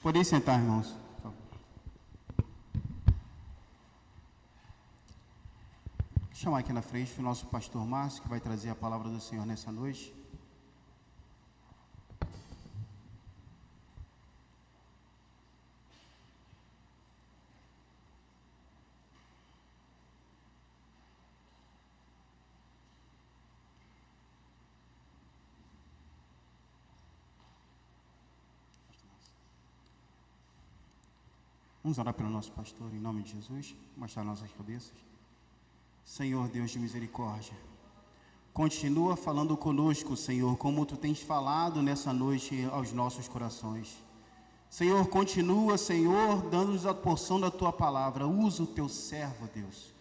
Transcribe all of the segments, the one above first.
Podem sentar, irmãos. Vou chamar aqui na frente o nosso pastor Márcio, que vai trazer a palavra do Senhor nessa noite. Vamos orar pelo nosso pastor, em nome de Jesus, baixar nossas cabeças. Senhor Deus de misericórdia, continua falando conosco, Senhor, como Tu tens falado nessa noite aos nossos corações. Senhor, continua, Senhor, dando-nos a porção da Tua palavra. Usa o Teu servo, Deus.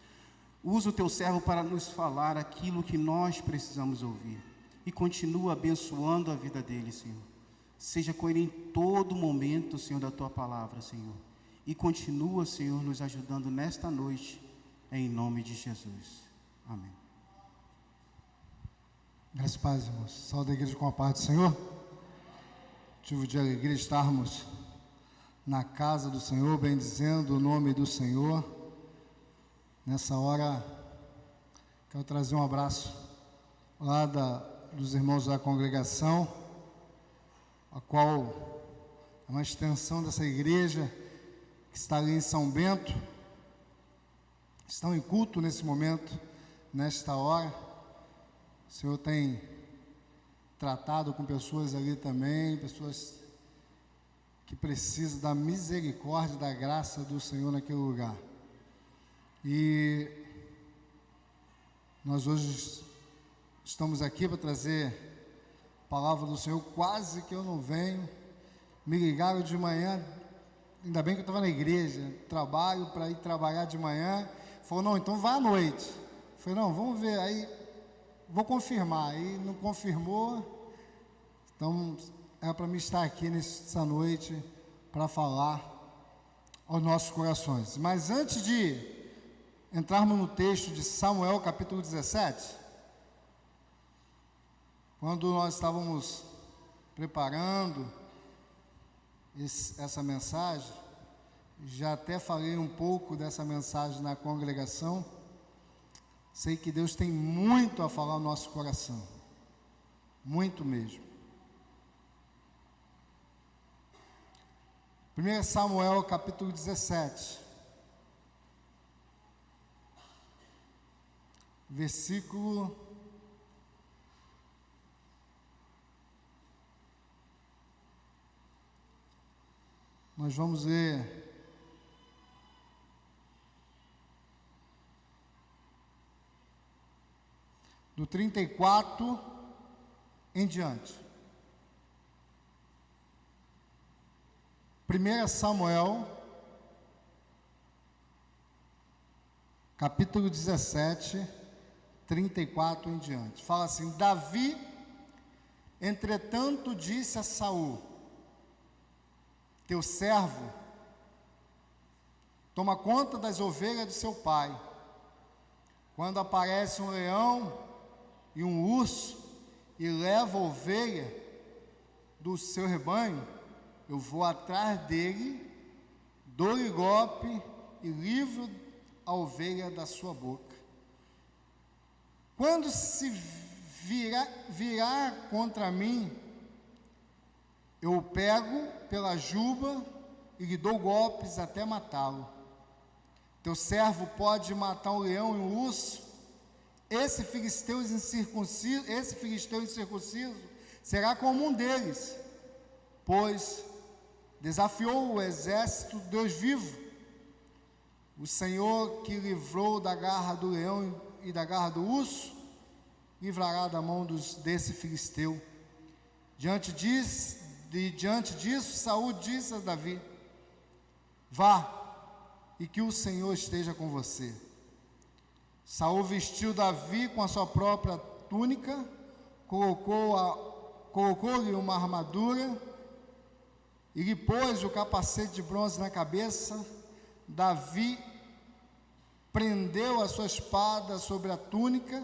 Usa o Teu servo para nos falar aquilo que nós precisamos ouvir. E continua abençoando a vida dele, Senhor. Seja com ele em todo momento, Senhor, da Tua palavra, Senhor. E continua, Senhor, nos ajudando nesta noite, em nome de Jesus. Amém. Graças a Deus, irmãos. Saúde a igreja com a paz do Senhor. Motivo de alegria estarmos na casa do Senhor, bendizendo o nome do Senhor. Nessa hora, quero trazer um abraço lá dos irmãos da congregação, a qual é uma extensão dessa igreja, que está ali em São Bento, estão em culto nesse momento, nesta hora. O Senhor tem tratado com pessoas ali também, pessoas que precisam da misericórdia, da graça do Senhor naquele lugar. E nós hoje estamos aqui para trazer a palavra do Senhor. Quase que eu não venho, me ligaram de manhã. Ainda bem que eu estava na igreja, trabalho para ir trabalhar de manhã. Falou, não, então vá à noite. Falei, não, vamos ver, aí vou confirmar. Aí não confirmou, então é para mim estar aqui nessa noite para falar aos nossos corações. Mas antes de entrarmos no texto de Samuel, capítulo 17, quando nós estávamos preparando essa mensagem, já até falei um pouco dessa mensagem na congregação. Sei que Deus tem muito a falar no nosso coração, muito mesmo. 1 Samuel capítulo 17, versículo nós vamos ler do 34 em diante. 1 Samuel, capítulo 17, 34 em diante. Fala assim: Davi, entretanto, disse a Saul: teu servo toma conta das ovelhas de seu pai. Quando aparece um leão e um urso e leva a ovelha do seu rebanho, eu vou atrás dele, dou-lhe golpe e livro a ovelha da sua boca. Quando se virar contra mim, eu o pego pela juba e lhe dou golpes até matá-lo. Teu servo pode matar um leão e um urso. Esse filisteu incircunciso será como um deles, pois desafiou o exército de Deus vivo. O Senhor que livrou da garra do leão e da garra do urso, livrará da mão desse filisteu. Diante disso, Saul disse a Davi: vá, e que o Senhor esteja com você. Saul vestiu Davi com a sua própria túnica, colocou-lhe uma armadura e lhe pôs o capacete de bronze na cabeça. Davi prendeu a sua espada sobre a túnica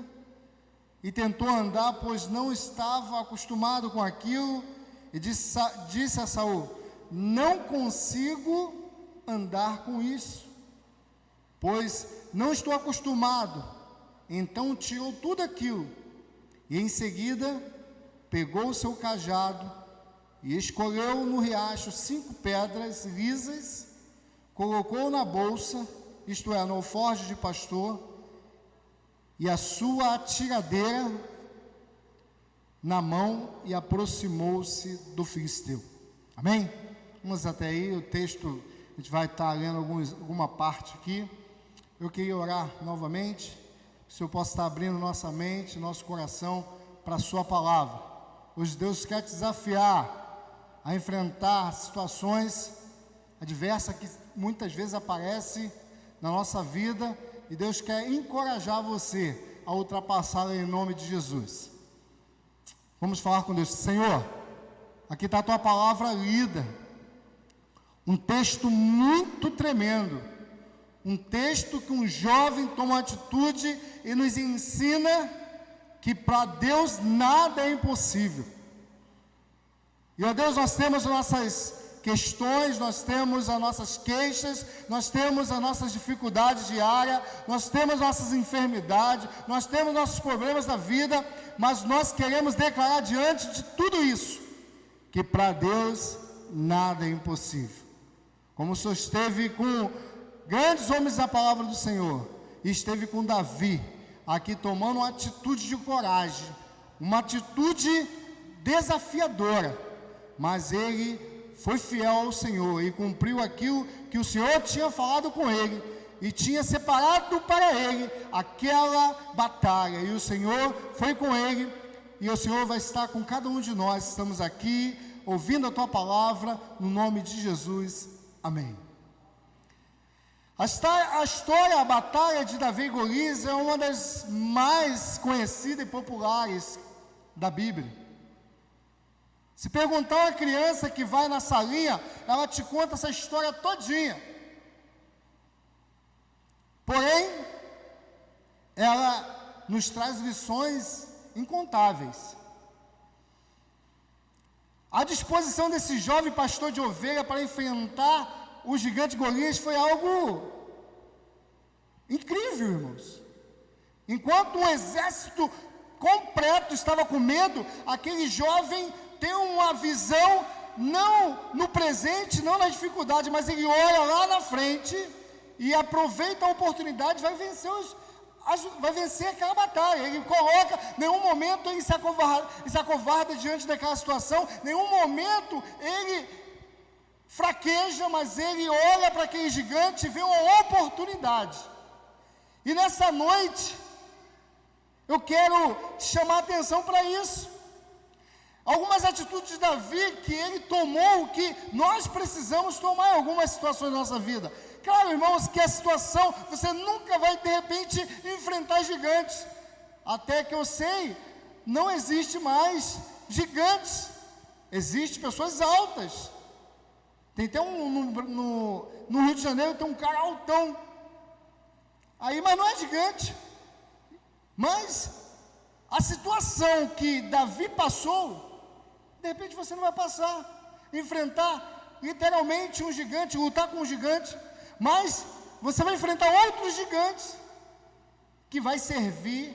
e tentou andar, pois não estava acostumado com aquilo, e disse a Saul: não consigo andar com isso, pois não estou acostumado. Então tirou tudo aquilo, e em seguida pegou o seu cajado, e escolheu no riacho 5 pedras lisas, colocou na bolsa, isto é, no alforje de pastor, e a sua atiradeira na mão, e aproximou-se do filisteu. Amém? Vamos até aí, o texto, a gente vai estar lendo alguma parte aqui. Eu queria orar novamente, se eu posso estar abrindo nossa mente, nosso coração para a sua palavra. Hoje Deus quer te desafiar a enfrentar situações adversas que muitas vezes aparecem na nossa vida, e Deus quer encorajar você a ultrapassá-la em nome de Jesus. Vamos falar com Deus. Senhor, aqui está a tua palavra lida, um texto muito tremendo, um texto que um jovem toma atitude e nos ensina que para Deus nada é impossível. E, ó Deus, nós temos nossas questões, nós temos as nossas queixas, nós temos as nossas dificuldades diárias, nós temos nossas enfermidades, nós temos nossos problemas da vida, mas nós queremos declarar diante de tudo isso, que para Deus nada é impossível. Como o Senhor esteve com grandes homens da palavra do Senhor, e esteve com Davi, aqui tomando uma atitude de coragem, uma atitude desafiadora, mas ele foi fiel ao Senhor e cumpriu aquilo que o Senhor tinha falado com ele, e tinha separado para ele aquela batalha, e o Senhor foi com ele, e o Senhor vai estar com cada um de nós. Estamos aqui ouvindo a tua palavra, no nome de Jesus, amém. A história, a batalha de Davi e Golias é uma das mais conhecidas e populares da Bíblia. Se perguntar a uma criança que vai na salinha, ela te conta essa história todinha. Porém, ela nos traz lições incontáveis. A disposição desse jovem pastor de ovelha para enfrentar o gigante Golias foi algo incrível, irmãos. Enquanto um exército completo estava com medo, aquele jovem tem uma visão, não no presente, não na dificuldade, mas ele olha lá na frente e aproveita a oportunidade, vai vencer aquela batalha. Ele coloca, nenhum momento ele se acovarda diante daquela situação, nenhum momento ele fraqueja, mas ele olha para aquele gigante e vê uma oportunidade. E nessa noite, eu quero te chamar a atenção para isso. Algumas atitudes de Davi que ele tomou, que nós precisamos tomar em algumas situações da nossa vida. Claro, irmãos, que a situação, você nunca vai de repente enfrentar gigantes. Até que eu sei, não existe mais gigantes. Existem pessoas altas. Tem até no Rio de Janeiro, tem um cara altão. Aí, mas não é gigante. Mas a situação que Davi passou, de repente você não vai passar, enfrentar literalmente um gigante, lutar com um gigante, mas você vai enfrentar outros gigantes, que vai servir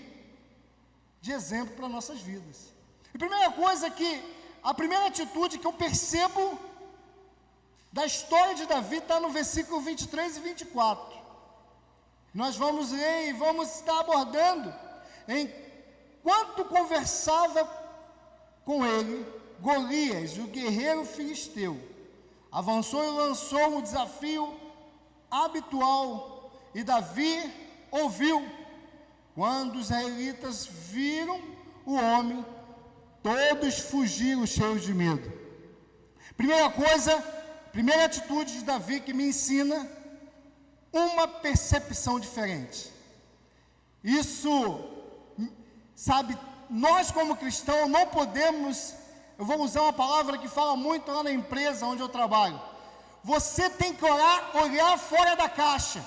de exemplo para nossas vidas. A primeira coisa a primeira atitude que eu percebo da história de Davi está no versículo 23 e 24. Nós vamos ler e vamos estar abordando. Enquanto conversava com ele, Golias, o guerreiro filisteu, avançou e lançou o desafio habitual, e Davi ouviu. Quando os israelitas viram o homem, todos fugiram cheios de medo. Primeira atitude de Davi que me ensina uma percepção diferente. Isso, sabe, nós como cristãos não podemos, eu vou usar uma palavra que fala muito lá na empresa onde eu trabalho. Você tem que olhar fora da caixa,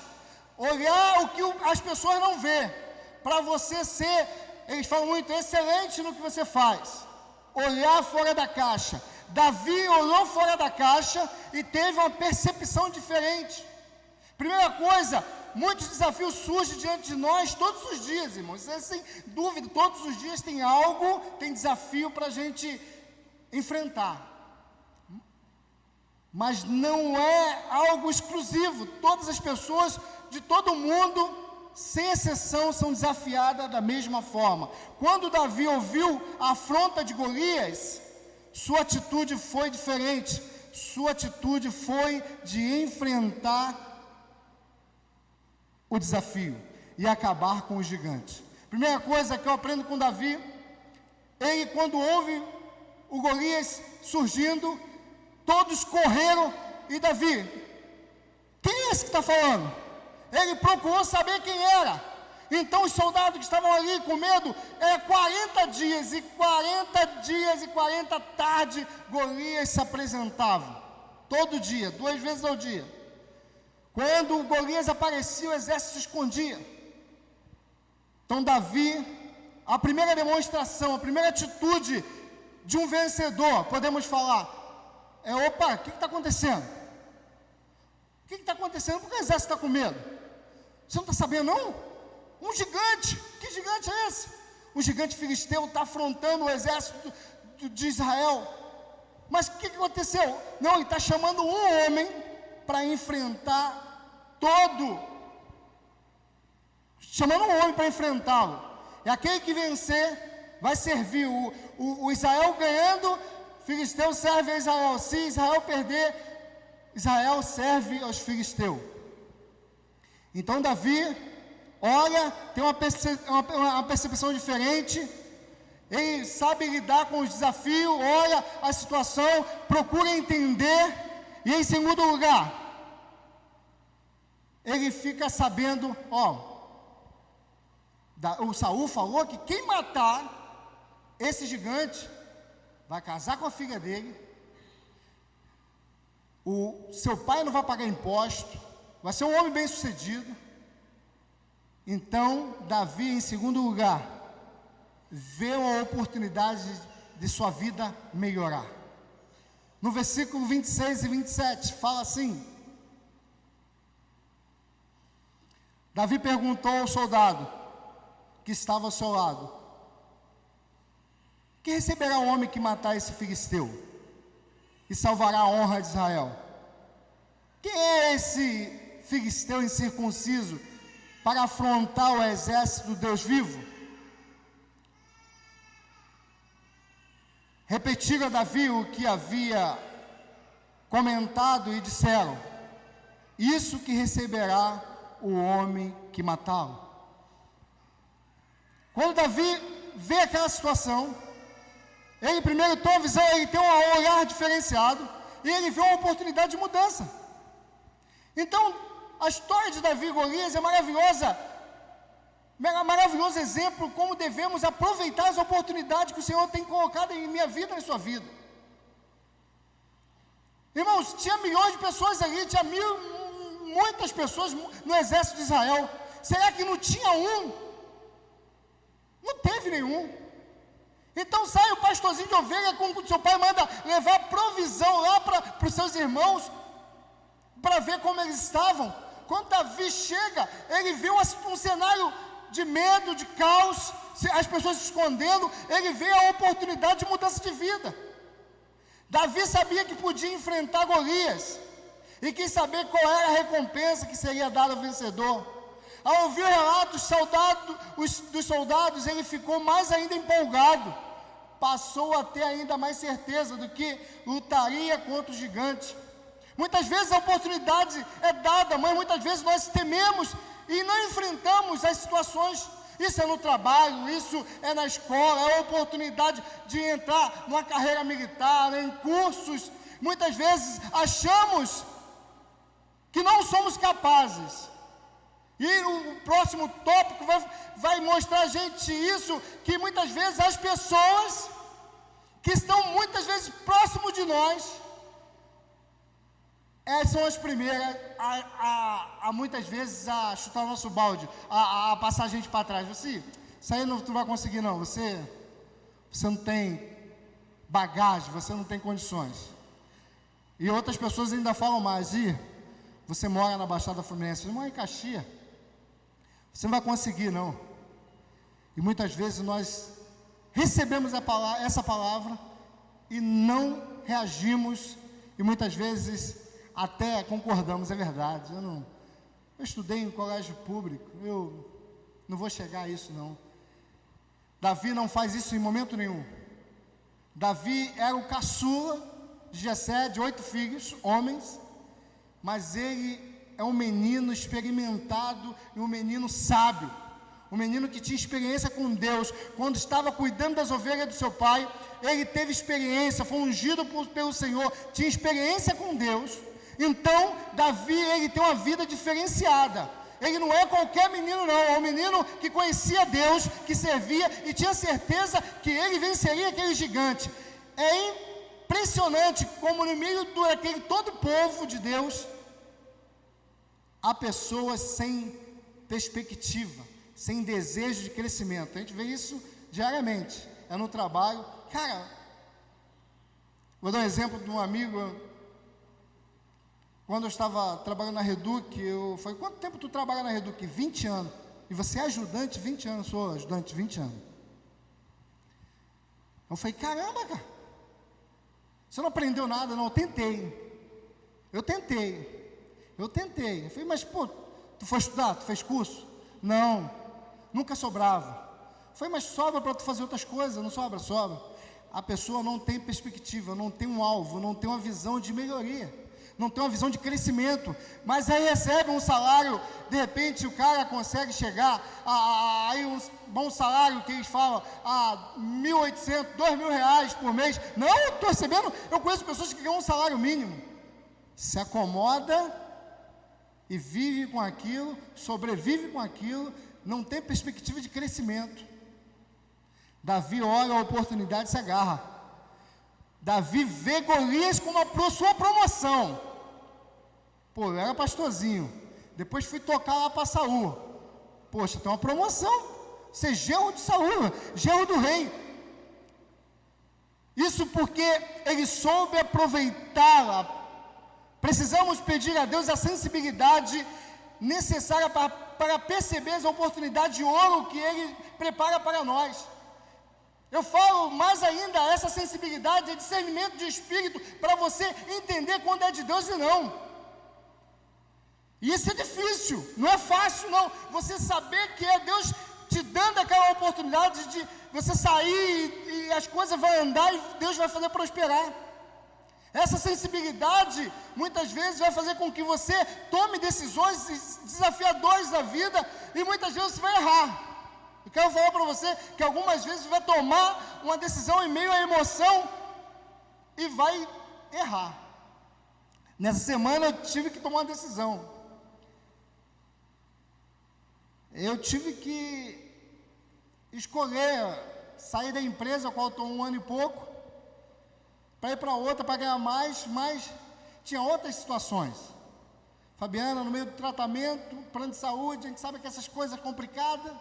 olhar o que as pessoas não vê, para você ser, eles falam muito, excelente no que você faz. Olhar fora da caixa. Davi olhou fora da caixa e teve uma percepção diferente. Primeira coisa, muitos desafios surgem diante de nós todos os dias, irmãos. Isso é sem dúvida, todos os dias tem algo, tem desafio para a gente enfrentar. Mas não é algo exclusivo. Todas as pessoas de todo mundo, sem exceção, são desafiadas da mesma forma. Quando Davi ouviu a afronta de Golias, sua atitude foi diferente. Sua atitude foi de enfrentar o desafio e acabar com o gigante. Primeira coisa que eu aprendo com Davi, ele, quando ouve o Golias surgindo, todos correram, e Davi, quem é esse que está falando? Ele procurou saber quem era. Então os soldados que estavam ali com medo, 40 dias e 40 tardes, Golias se apresentava, todo dia, 2 vezes ao dia. Quando Golias aparecia, o exército se escondia. Então Davi, a primeira demonstração, a primeira atitude de um vencedor, podemos falar, opa, o que está acontecendo? O que está acontecendo? Por que o exército está com medo? Você não está sabendo não? Um gigante, que gigante é esse? O gigante filisteu está afrontando o exército de Israel. Mas o que aconteceu? Não, ele está chamando um homem para enfrentar chamando um homem para enfrentá-lo. É aquele que vencer, vai servir. O Israel ganhando, filisteu serve a Israel. Se Israel perder, Israel serve aos filisteus. Então Davi olha, tem uma percepção diferente. Ele sabe lidar com os desafios, olha a situação, procura entender. E em segundo lugar, ele fica sabendo, o Saul falou que quem matar esse gigante vai casar com a filha dele, o seu pai não vai pagar imposto, vai ser um homem bem sucedido. Então Davi, em segundo lugar, vê uma oportunidade de sua vida melhorar. No versículo 26 e 27 fala assim: Davi perguntou ao soldado que estava ao seu lado: que receberá o homem que matar esse filisteu e salvará a honra de Israel? Quem é esse filisteu incircunciso para afrontar o exército do Deus vivo? Repetiram a Davi o que havia comentado e disseram: isso que receberá o homem que matá-lo. Quando Davi vê aquela situação, ele primeiro tem uma visão, ele tem um olhar diferenciado, e ele vê uma oportunidade de mudança. Então, a história de Davi e Golias é maravilhosa, maravilhoso exemplo como devemos aproveitar as oportunidades que o Senhor tem colocado em minha vida e em sua vida. Irmãos, tinha milhões de pessoas ali, tinha muitas pessoas no exército de Israel. Será que não tinha um? Não teve nenhum. Então sai o pastorzinho de ovelha, quando o seu pai manda levar provisão lá para os seus irmãos, para ver como eles estavam. Quando Davi chega, ele vê um cenário de medo, de caos, as pessoas se escondendo. Ele vê a oportunidade de mudança de vida. Davi sabia que podia enfrentar Golias e quis saber qual era a recompensa que seria dada ao vencedor. Ao ouvir o relato dos soldados, ele ficou mais ainda empolgado. Passou a ter ainda mais certeza do que lutaria contra o gigante. Muitas vezes a oportunidade é dada, mas muitas vezes nós tememos e não enfrentamos as situações. Isso é no trabalho, isso é na escola, é a oportunidade de entrar numa carreira militar, em cursos. Muitas vezes achamos que não somos capazes. E o próximo tópico vai mostrar a gente isso, que muitas vezes as pessoas que estão muitas vezes próximo de nós, essas são as primeiras a muitas vezes a chutar o nosso balde, a passar a gente para trás. Isso aí não tu vai conseguir não, você não tem bagagem, você não tem condições. E outras pessoas ainda falam mais, você mora na Baixada Fluminense, você mora em Caxias, você não vai conseguir não. E muitas vezes nós recebemos essa palavra e não reagimos, e muitas vezes até concordamos, é verdade, eu estudei em colégio público, eu não vou chegar a isso não. Davi não faz isso em momento nenhum. Davi era o caçula de Jessé, de 8 filhos, homens, mas ele é um menino experimentado e um menino sábio, um menino que tinha experiência com Deus. Quando estava cuidando das ovelhas do seu pai, ele teve experiência, foi ungido pelo Senhor, tinha experiência com Deus. Então, Davi, ele tem uma vida diferenciada. Ele não é qualquer menino não, é um menino que conhecia Deus, que servia e tinha certeza que ele venceria aquele gigante. É impressionante como no meio daquele todo povo de Deus, há pessoas sem perspectiva, sem desejo de crescimento. A gente vê isso diariamente, é no trabalho. Cara, vou dar um exemplo de um amigo. Quando eu estava trabalhando na Reduc, eu falei, quanto tempo tu trabalha na Reduc? 20 anos. E você é ajudante 20 anos? Sou ajudante 20 anos. Eu falei, caramba, cara, você não aprendeu nada? Não, eu tentei. Eu falei, mas pô, tu foi estudar? Tu fez curso? Não, nunca sobrava. Eu falei, mas sobra para tu fazer outras coisas? Não sobra? Sobra. A pessoa não tem perspectiva, não tem um alvo, não tem uma visão de melhoria, não tem uma visão de crescimento, mas aí recebe um salário, de repente o cara consegue chegar aí um bom salário que eles falam, R$1.800, R$2.000 por mês. Não, eu estou recebendo, eu conheço pessoas que ganham um salário mínimo, se acomoda e vive com aquilo, sobrevive com aquilo, não tem perspectiva de crescimento. Davi olha a oportunidade e se agarra. Davi vê Golias como a sua promoção. Pô, eu era pastorzinho, depois fui tocar lá para Saul. Poxa, tem uma promoção, ser genro de Saul, genro do rei. Isso porque ele soube aproveitá-la. Precisamos pedir a Deus a sensibilidade necessária para perceber as oportunidades de ouro que Ele prepara para nós. Eu falo mais ainda, essa sensibilidade é discernimento de espírito para você entender quando é de Deus e não. E isso é difícil, não é fácil não, você saber que é Deus te dando aquela oportunidade de você sair e as coisas vão andar e Deus vai fazer prosperar. Essa sensibilidade muitas vezes vai fazer com que você tome decisões desafiadoras da vida e muitas vezes você vai errar. Eu quero falar para você que algumas vezes você vai tomar uma decisão em meio à emoção e vai errar. Nessa semana eu tive que tomar uma decisão. Eu tive que escolher sair da empresa, a qual estou 1 ano e pouco, para ir para outra, para ganhar mais, mas tinha outras situações. Fabiana, no meio do tratamento, plano de saúde, a gente sabe que essas coisas complicadas,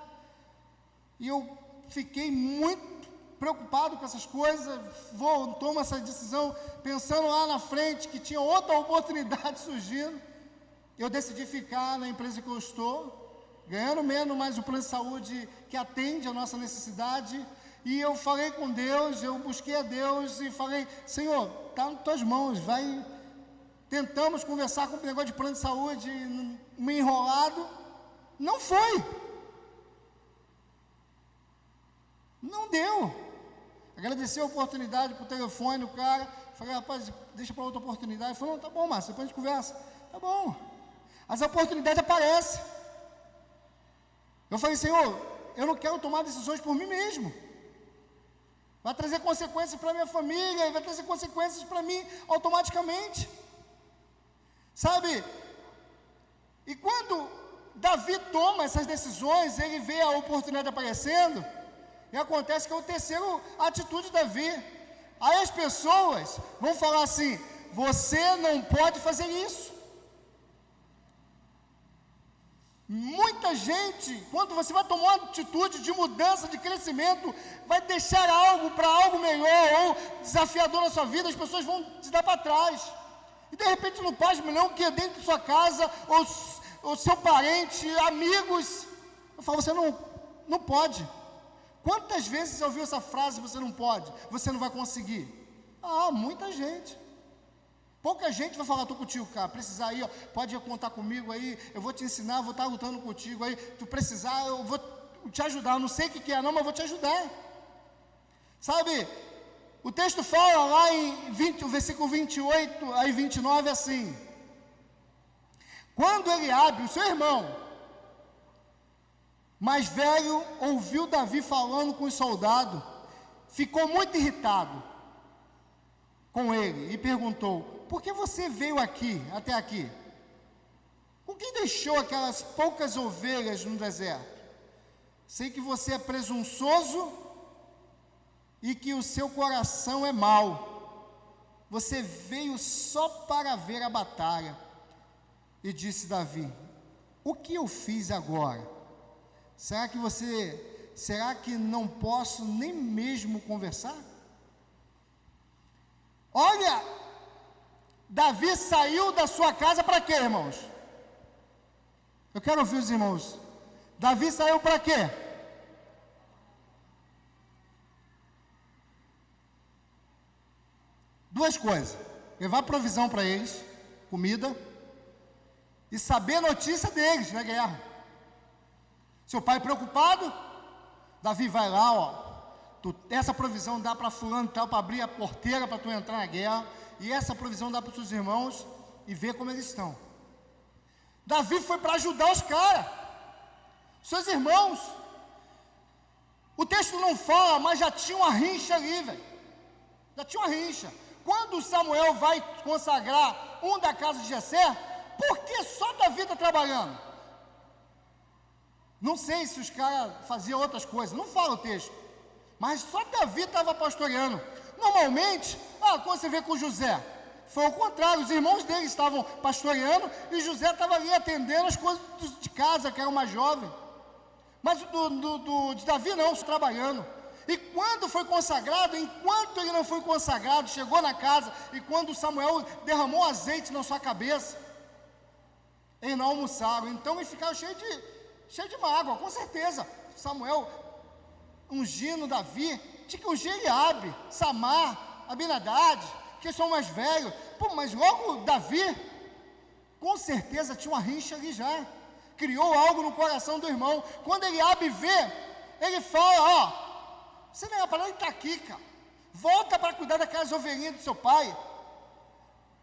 e eu fiquei muito preocupado com essas coisas, tomo essa decisão, pensando lá na frente, que tinha outra oportunidade surgindo. Eu decidi ficar na empresa que eu estou, ganhando menos, mas o plano de saúde que atende a nossa necessidade. E eu falei com Deus, eu busquei a Deus e falei, Senhor, está nas tuas mãos, vai. Tentamos conversar com o negócio de plano de saúde, meio enrolado, não foi. Não deu. Agradeci a oportunidade por telefone, o cara, falei, rapaz, deixa para outra oportunidade. Ele falou, não, tá bom, Márcio, depois a gente conversa. Tá bom. As oportunidades aparecem. Eu falei, Senhor, eu não quero tomar decisões por mim mesmo. Vai trazer consequências para minha família, vai trazer consequências para mim automaticamente. Sabe? E quando Davi toma essas decisões, ele vê a oportunidade aparecendo, e acontece que é o terceiro atitude de Davi. Aí as pessoas vão falar assim, você não pode fazer isso. Muita gente, quando você vai tomar uma atitude de mudança, de crescimento, vai deixar algo para algo melhor ou desafiador na sua vida, as pessoas vão te dar para trás. E de repente não faz melhor que dentro de sua casa, ou seu parente, amigos. Eu falo, você não pode. Quantas vezes você ouviu essa frase, você não pode, você não vai conseguir? Muita gente. Pouca gente vai falar, estou contigo, cara, precisar aí, ó, pode contar comigo aí, eu vou te ensinar, vou estar lutando contigo aí, tu precisar, eu vou te ajudar, eu não sei o que é não, mas eu vou te ajudar. Sabe, o texto fala lá o versículo 28 aí 29 assim: quando Eliabe, o seu irmão mais velho, ouviu Davi falando com os soldados, ficou muito irritado com ele e perguntou: por que você veio até aqui? Com quem deixou aquelas poucas ovelhas no deserto? Sei que você é presunçoso e que o seu coração é mau. Você veio só para ver a batalha. E disse Davi: o que eu fiz agora? Será que não posso nem mesmo conversar? Olha, Davi saiu da sua casa para quê, irmãos? Eu quero ouvir os irmãos. Davi saiu para quê? Duas coisas: levar provisão para eles, comida, e saber a notícia deles na guerra. Seu pai preocupado, Davi vai lá, ó. Essa provisão dá para fulano tal, para abrir a porteira para tu entrar na guerra, e essa provisão dá para os seus irmãos, e ver como eles estão. Davi foi para ajudar os caras, seus irmãos. O texto não fala, mas já tinha uma rincha ali, velho. Já tinha uma rincha. Quando Samuel vai consagrar um da casa de Jessé, por que só Davi está trabalhando? Não sei se os caras faziam outras coisas, não fala o texto, mas só Davi estava pastoreando. Normalmente, quando você vê com José, foi o contrário, os irmãos dele estavam pastoreando e José estava ali atendendo as coisas de casa, que era uma jovem. Mas de Davi não, trabalhando. E quando foi consagrado, enquanto ele não foi consagrado, chegou na casa, e quando Samuel derramou azeite na sua cabeça, eles não almoçaram, então eles ficaram cheios de mágoa, com certeza. Samuel ungindo Davi, tinha que ungir Eliabe, Samar, Abinadad, que são mais velhos. Mas logo Davi, com certeza tinha uma rincha ali já, criou algo no coração do irmão. Quando Eliabe vê, ele fala: você não é para ele estar aqui, cara, volta para cuidar daquelas ovelhinhas do seu pai.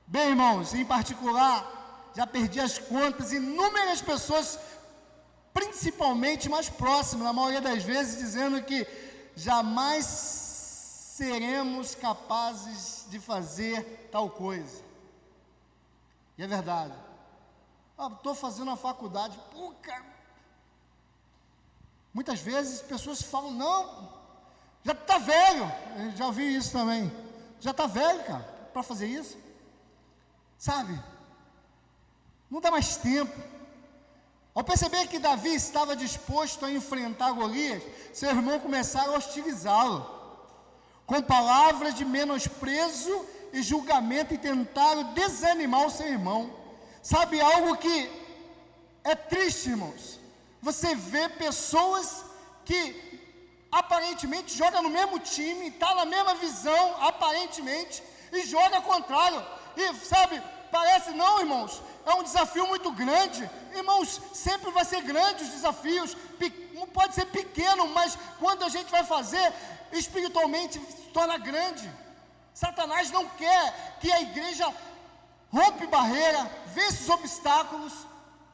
Bem, irmãos, em particular, já perdi as contas, inúmeras pessoas, principalmente mais próximas, na maioria das vezes, dizendo que jamais seremos capazes de fazer tal coisa. E é verdade. Estou fazendo uma faculdade, cara. Muitas vezes pessoas falam: não, já está velho. Eu já ouvi isso também. Já está velho, cara, para fazer isso. Sabe? Não dá mais tempo. Ao perceber que Davi estava disposto a enfrentar Golias, seu irmão começaram a hostilizá-lo, com palavras de menosprezo e julgamento, e tentaram desanimar o seu irmão. Sabe algo que é triste, irmãos? Você vê pessoas que aparentemente jogam no mesmo time, está na mesma visão, aparentemente, e joga contrário. E sabe, parece, não, irmãos, é um desafio muito grande. Irmãos, sempre vai ser grande os desafios, não pode ser pequeno, mas quando a gente vai fazer, espiritualmente se torna grande. Satanás não quer que a igreja rompe barreira, vence os obstáculos.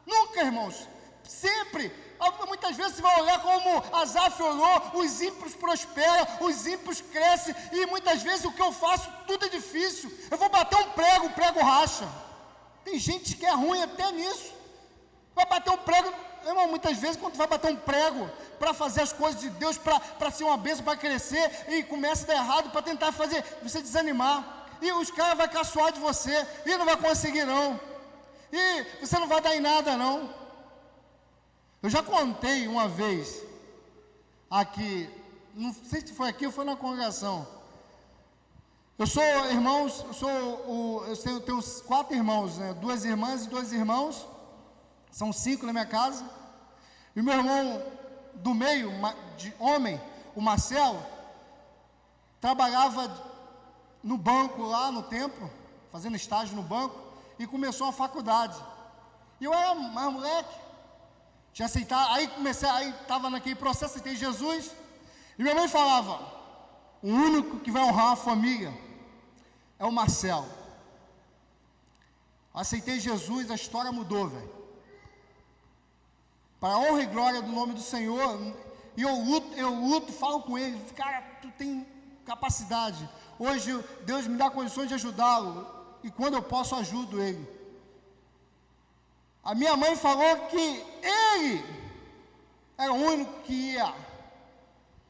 Nunca, irmãos. Sempre. Muitas vezes você vai olhar como Asaf orou: os ímpios prosperam, os ímpios crescem. E muitas vezes o que eu faço, tudo é difícil. Eu vou bater um prego, o prego racha. Tem gente que é ruim até nisso. Vai bater um prego, irmão, muitas vezes quando tu vai bater um prego para fazer as coisas de Deus, para ser uma bênção, para crescer, e começa a dar errado, para tentar fazer você desanimar, e os caras vão caçoar de você, e não vai conseguir não, e você não vai dar em nada não. Eu já contei uma vez aqui, não sei se foi aqui ou foi na congregação. Eu sou irmãos, eu tenho 4 irmãos, né? 2 irmãs e 2 irmãos, são 5 na minha casa. E o meu irmão do meio, de homem, o Marcelo, trabalhava no banco lá no templo, fazendo estágio no banco, e começou a faculdade. E eu era mais moleque, tinha aceitado, aí estava naquele processo, aceitei Jesus, e minha mãe falava, o único que vai honrar a família é o Marcelo. Aceitei Jesus, a história mudou, velho. Para a honra e glória do nome do Senhor, e eu luto, falo com ele, cara, tu tem capacidade. Hoje Deus me dá condições de ajudá-lo, e quando eu posso, ajudo ele. A minha mãe falou que ele era o único que ia,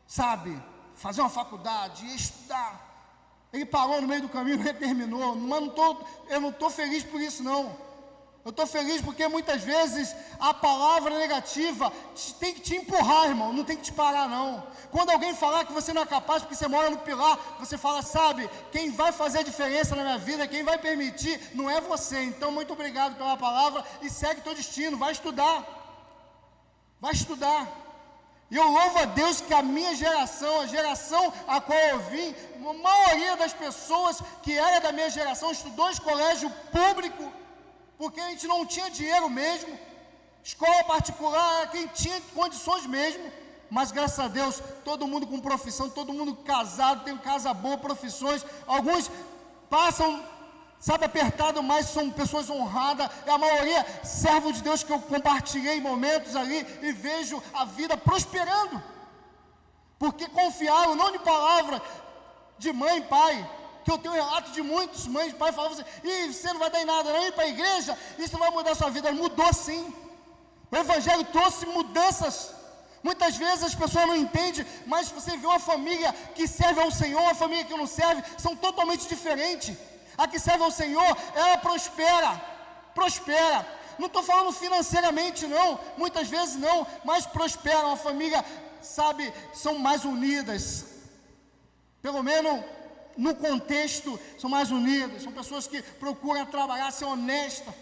sabe, fazer uma faculdade, ia estudar. Ele parou no meio do caminho, terminou, mas eu não estou feliz por isso não. Eu estou feliz porque muitas vezes a palavra negativa tem que te empurrar, irmão, não tem que te parar não. Quando alguém falar que você não é capaz porque você mora no pilar, você fala, sabe, quem vai fazer a diferença na minha vida, quem vai permitir, não é você. Então, muito obrigado pela palavra e segue teu destino, vai estudar. Vai estudar. E eu louvo a Deus que a minha geração, a geração a qual eu vim, a maioria das pessoas que era da minha geração estudou em colégio público, porque a gente não tinha dinheiro mesmo, escola particular era quem tinha condições mesmo, mas graças a Deus, todo mundo com profissão, todo mundo casado, tem casa boa, profissões, alguns passam, sabe, apertado, mas são pessoas honradas, é a maioria servo de Deus que eu compartilhei momentos ali, e vejo a vida prosperando, porque confiaram, não de palavra de mãe e pai, que eu tenho relato de muitos mães e pais falavam assim, e você não vai dar em nada, não ir para a igreja, isso não vai mudar a sua vida. Mudou sim, o Evangelho trouxe mudanças. Muitas vezes as pessoas não entendem, mas você vê uma família que serve ao Senhor, uma família que não serve, são totalmente diferentes. A que serve ao Senhor, ela prospera, não estou falando financeiramente não, muitas vezes não, mas prospera, uma família, sabe, são mais unidas, pelo menos no contexto, são mais unidas, são pessoas que procuram trabalhar, ser honesta,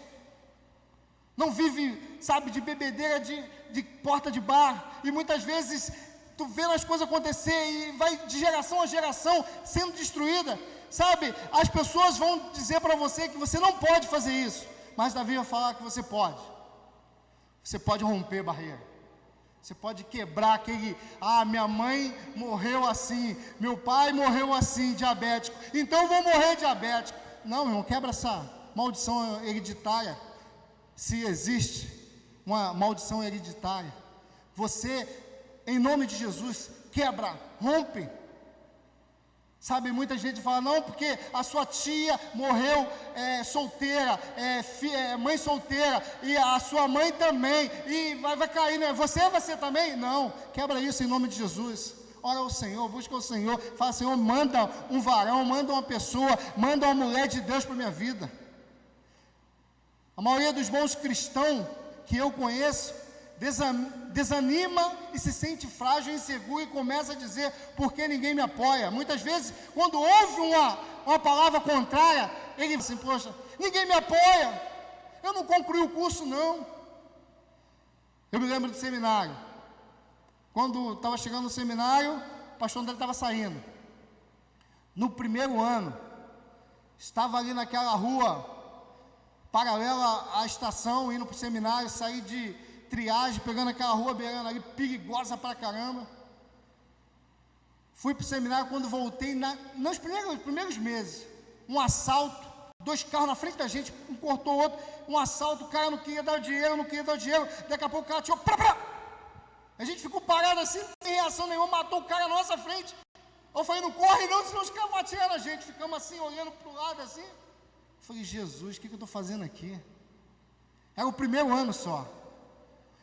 não vive, sabe, de bebedeira de porta de bar, e muitas vezes tu vendo as coisas acontecer e vai de geração a geração sendo destruída, sabe, as pessoas vão dizer para você que você não pode fazer isso, mas Davi vai falar que você pode romper barreira. Você pode quebrar aquele, minha mãe morreu assim, meu pai morreu assim, diabético, então eu vou morrer diabético. Não, irmão, quebra essa maldição hereditária, se existe uma maldição hereditária. Você, em nome de Jesus, quebra, rompe. Sabe, muita gente fala, não, porque a sua tia morreu solteira, mãe solteira, e a sua mãe também, e vai cair, né? Você também? Não, quebra isso em nome de Jesus. Ora ao Senhor, busca o Senhor, fala, Senhor, manda um varão, manda uma pessoa, manda uma mulher de Deus para a minha vida. A maioria dos bons cristãos que eu conheço, desanima e se sente frágil e inseguro e começa a dizer, por que ninguém me apoia? Muitas vezes, quando ouve uma palavra contrária, ele diz assim, poxa, ninguém me apoia, eu não concluí o curso não. Eu me lembro do seminário, quando estava chegando no seminário, o pastor André estava saindo, no primeiro ano, estava ali naquela rua, paralela à estação, indo para o seminário, saí de triagem, pegando aquela rua beirando ali, perigosa pra caramba. Fui para o seminário, quando voltei, nos primeiros meses, um assalto, 2 carros na frente da gente, um cortou o outro, um assalto, o cara não queria dar o dinheiro, daqui a pouco o cara tirou, a gente ficou parado assim, sem reação nenhuma, matou o cara na nossa frente. Eu falei, não corre não, senão os caras vão atirar na gente, ficamos assim, olhando para o lado assim. Eu falei, Jesus, o que eu estou fazendo aqui? Era o primeiro ano só.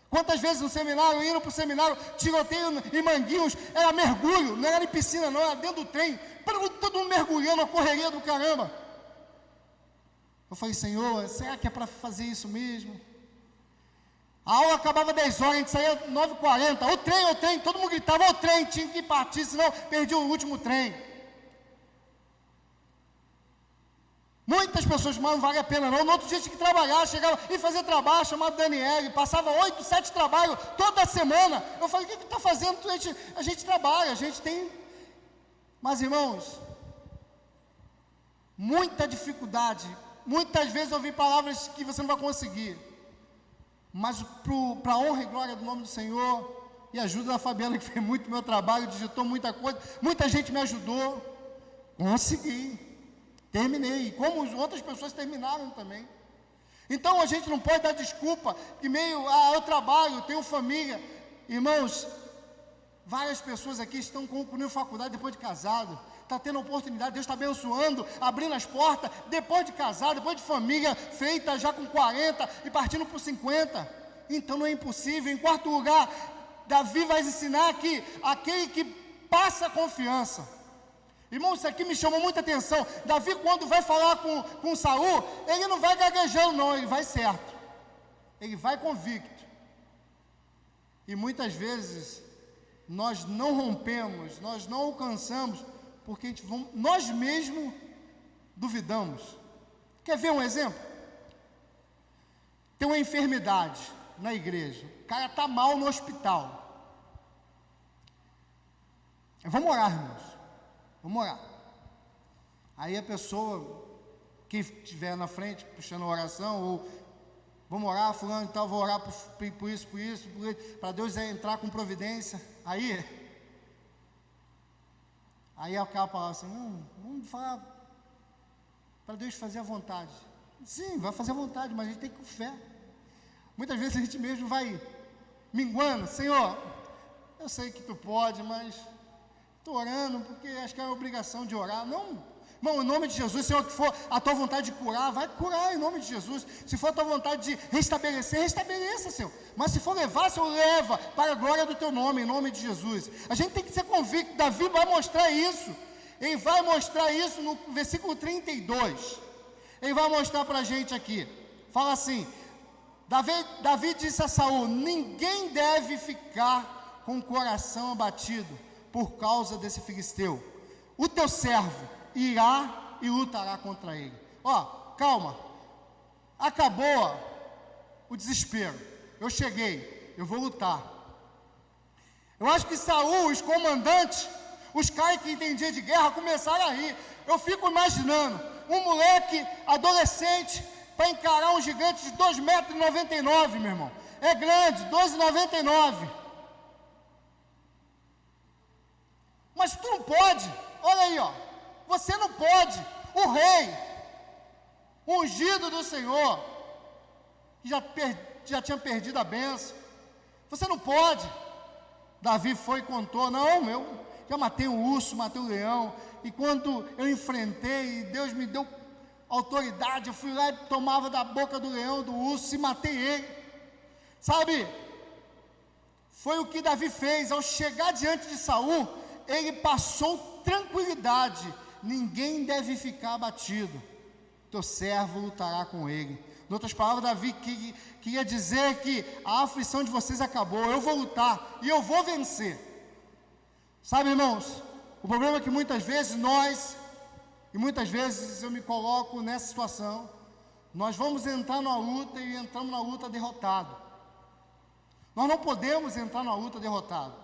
Quantas vezes no seminário, indo para o seminário, tiroteio em Manguinhos, era mergulho, não era em piscina não, era dentro do trem, todo mundo mergulhando, a correria do caramba. Eu falei, Senhor, será que é para fazer isso mesmo? A aula acabava 10 horas, a gente saía 9h40, o trem, todo mundo gritava, o trem, tinha que partir, senão perdi o último trem. Muitas pessoas, mas não vale a pena não, no outro dia tinha que trabalhar, chegava e fazer trabalho, chamado Daniel, passava 8, 7 trabalhos toda semana. Eu falei, o que está fazendo? A gente trabalha, a gente tem... Mas irmãos, muita dificuldade, muitas vezes eu ouvi palavras que você não vai conseguir, mas para a honra e glória do nome do Senhor, e ajuda da Fabiana, que fez muito meu trabalho, digitou muita coisa, muita gente me ajudou, consegui, terminei, e como outras pessoas terminaram também. Então a gente não pode dar desculpa, que meio, eu trabalho, eu tenho família. Irmãos, várias pessoas aqui estão concluindo faculdade depois de casado, está tendo oportunidade, Deus está abençoando, abrindo as portas, depois de casado, depois de família feita já com 40 e partindo por 50, então não é impossível. Em quarto lugar, Davi vai ensinar que aquele que passa confiança. Irmão, isso aqui me chamou muita atenção. Davi, quando vai falar com Saul, ele não vai gaguejando não, ele vai certo, ele vai convicto. E muitas vezes nós não rompemos, nós não alcançamos, porque nós mesmos duvidamos. Quer ver um exemplo? Tem uma enfermidade na igreja, o cara está mal no hospital. Vamos orar, irmãos, vamos orar. Aí a pessoa, quem estiver na frente, puxando a oração, ou vamos orar, fulano e tal, vou orar por isso, para Deus entrar com providência. Aí o cara fala assim, não, vamos falar para Deus fazer a vontade. Sim, vai fazer a vontade, mas a gente tem que ir com fé. Muitas vezes a gente mesmo vai minguando, Senhor, eu sei que Tu pode, mas estou orando porque acho que é a obrigação de orar. Não, irmão, em nome de Jesus, Senhor, que for a Tua vontade de curar, vai curar em nome de Jesus. Se for a Tua vontade de restabelecer, restabeleça, Senhor. Mas se for levar, Senhor, leva para a glória do Teu nome, em nome de Jesus. A gente tem que ser convicto. Davi vai mostrar isso. Ele vai mostrar isso no versículo 32. Ele vai mostrar para a gente aqui. Fala assim, Davi disse a Saul, ninguém deve ficar com o coração abatido por causa desse filisteu. O teu servo irá e lutará contra ele. Calma, acabou o desespero, eu cheguei, eu vou lutar. Eu acho que Saul, os comandantes, os caras que entendiam de guerra, começaram a rir. Eu fico imaginando, um moleque adolescente, para encarar um gigante de 2,99 m, meu irmão, é grande, 2,99 m. Mas tu não pode, olha aí, você não pode. O rei, ungido do Senhor, já tinha perdido a bênção, você não pode. Davi foi e contou, não, eu já matei um urso, matei um leão, e quando eu enfrentei, e Deus me deu autoridade, eu fui lá e tomava da boca do leão, do urso, e matei ele. Sabe, foi o que Davi fez. Ao chegar diante de Saul, ele passou tranquilidade, ninguém deve ficar abatido, teu servo lutará com ele. Em outras palavras, Davi queria dizer que a aflição de vocês acabou, eu vou lutar e eu vou vencer. Sabe, irmãos, o problema é que muitas vezes e muitas vezes eu me coloco nessa situação, nós vamos entrar na luta e entramos na luta derrotado. Nós não podemos entrar na luta derrotado.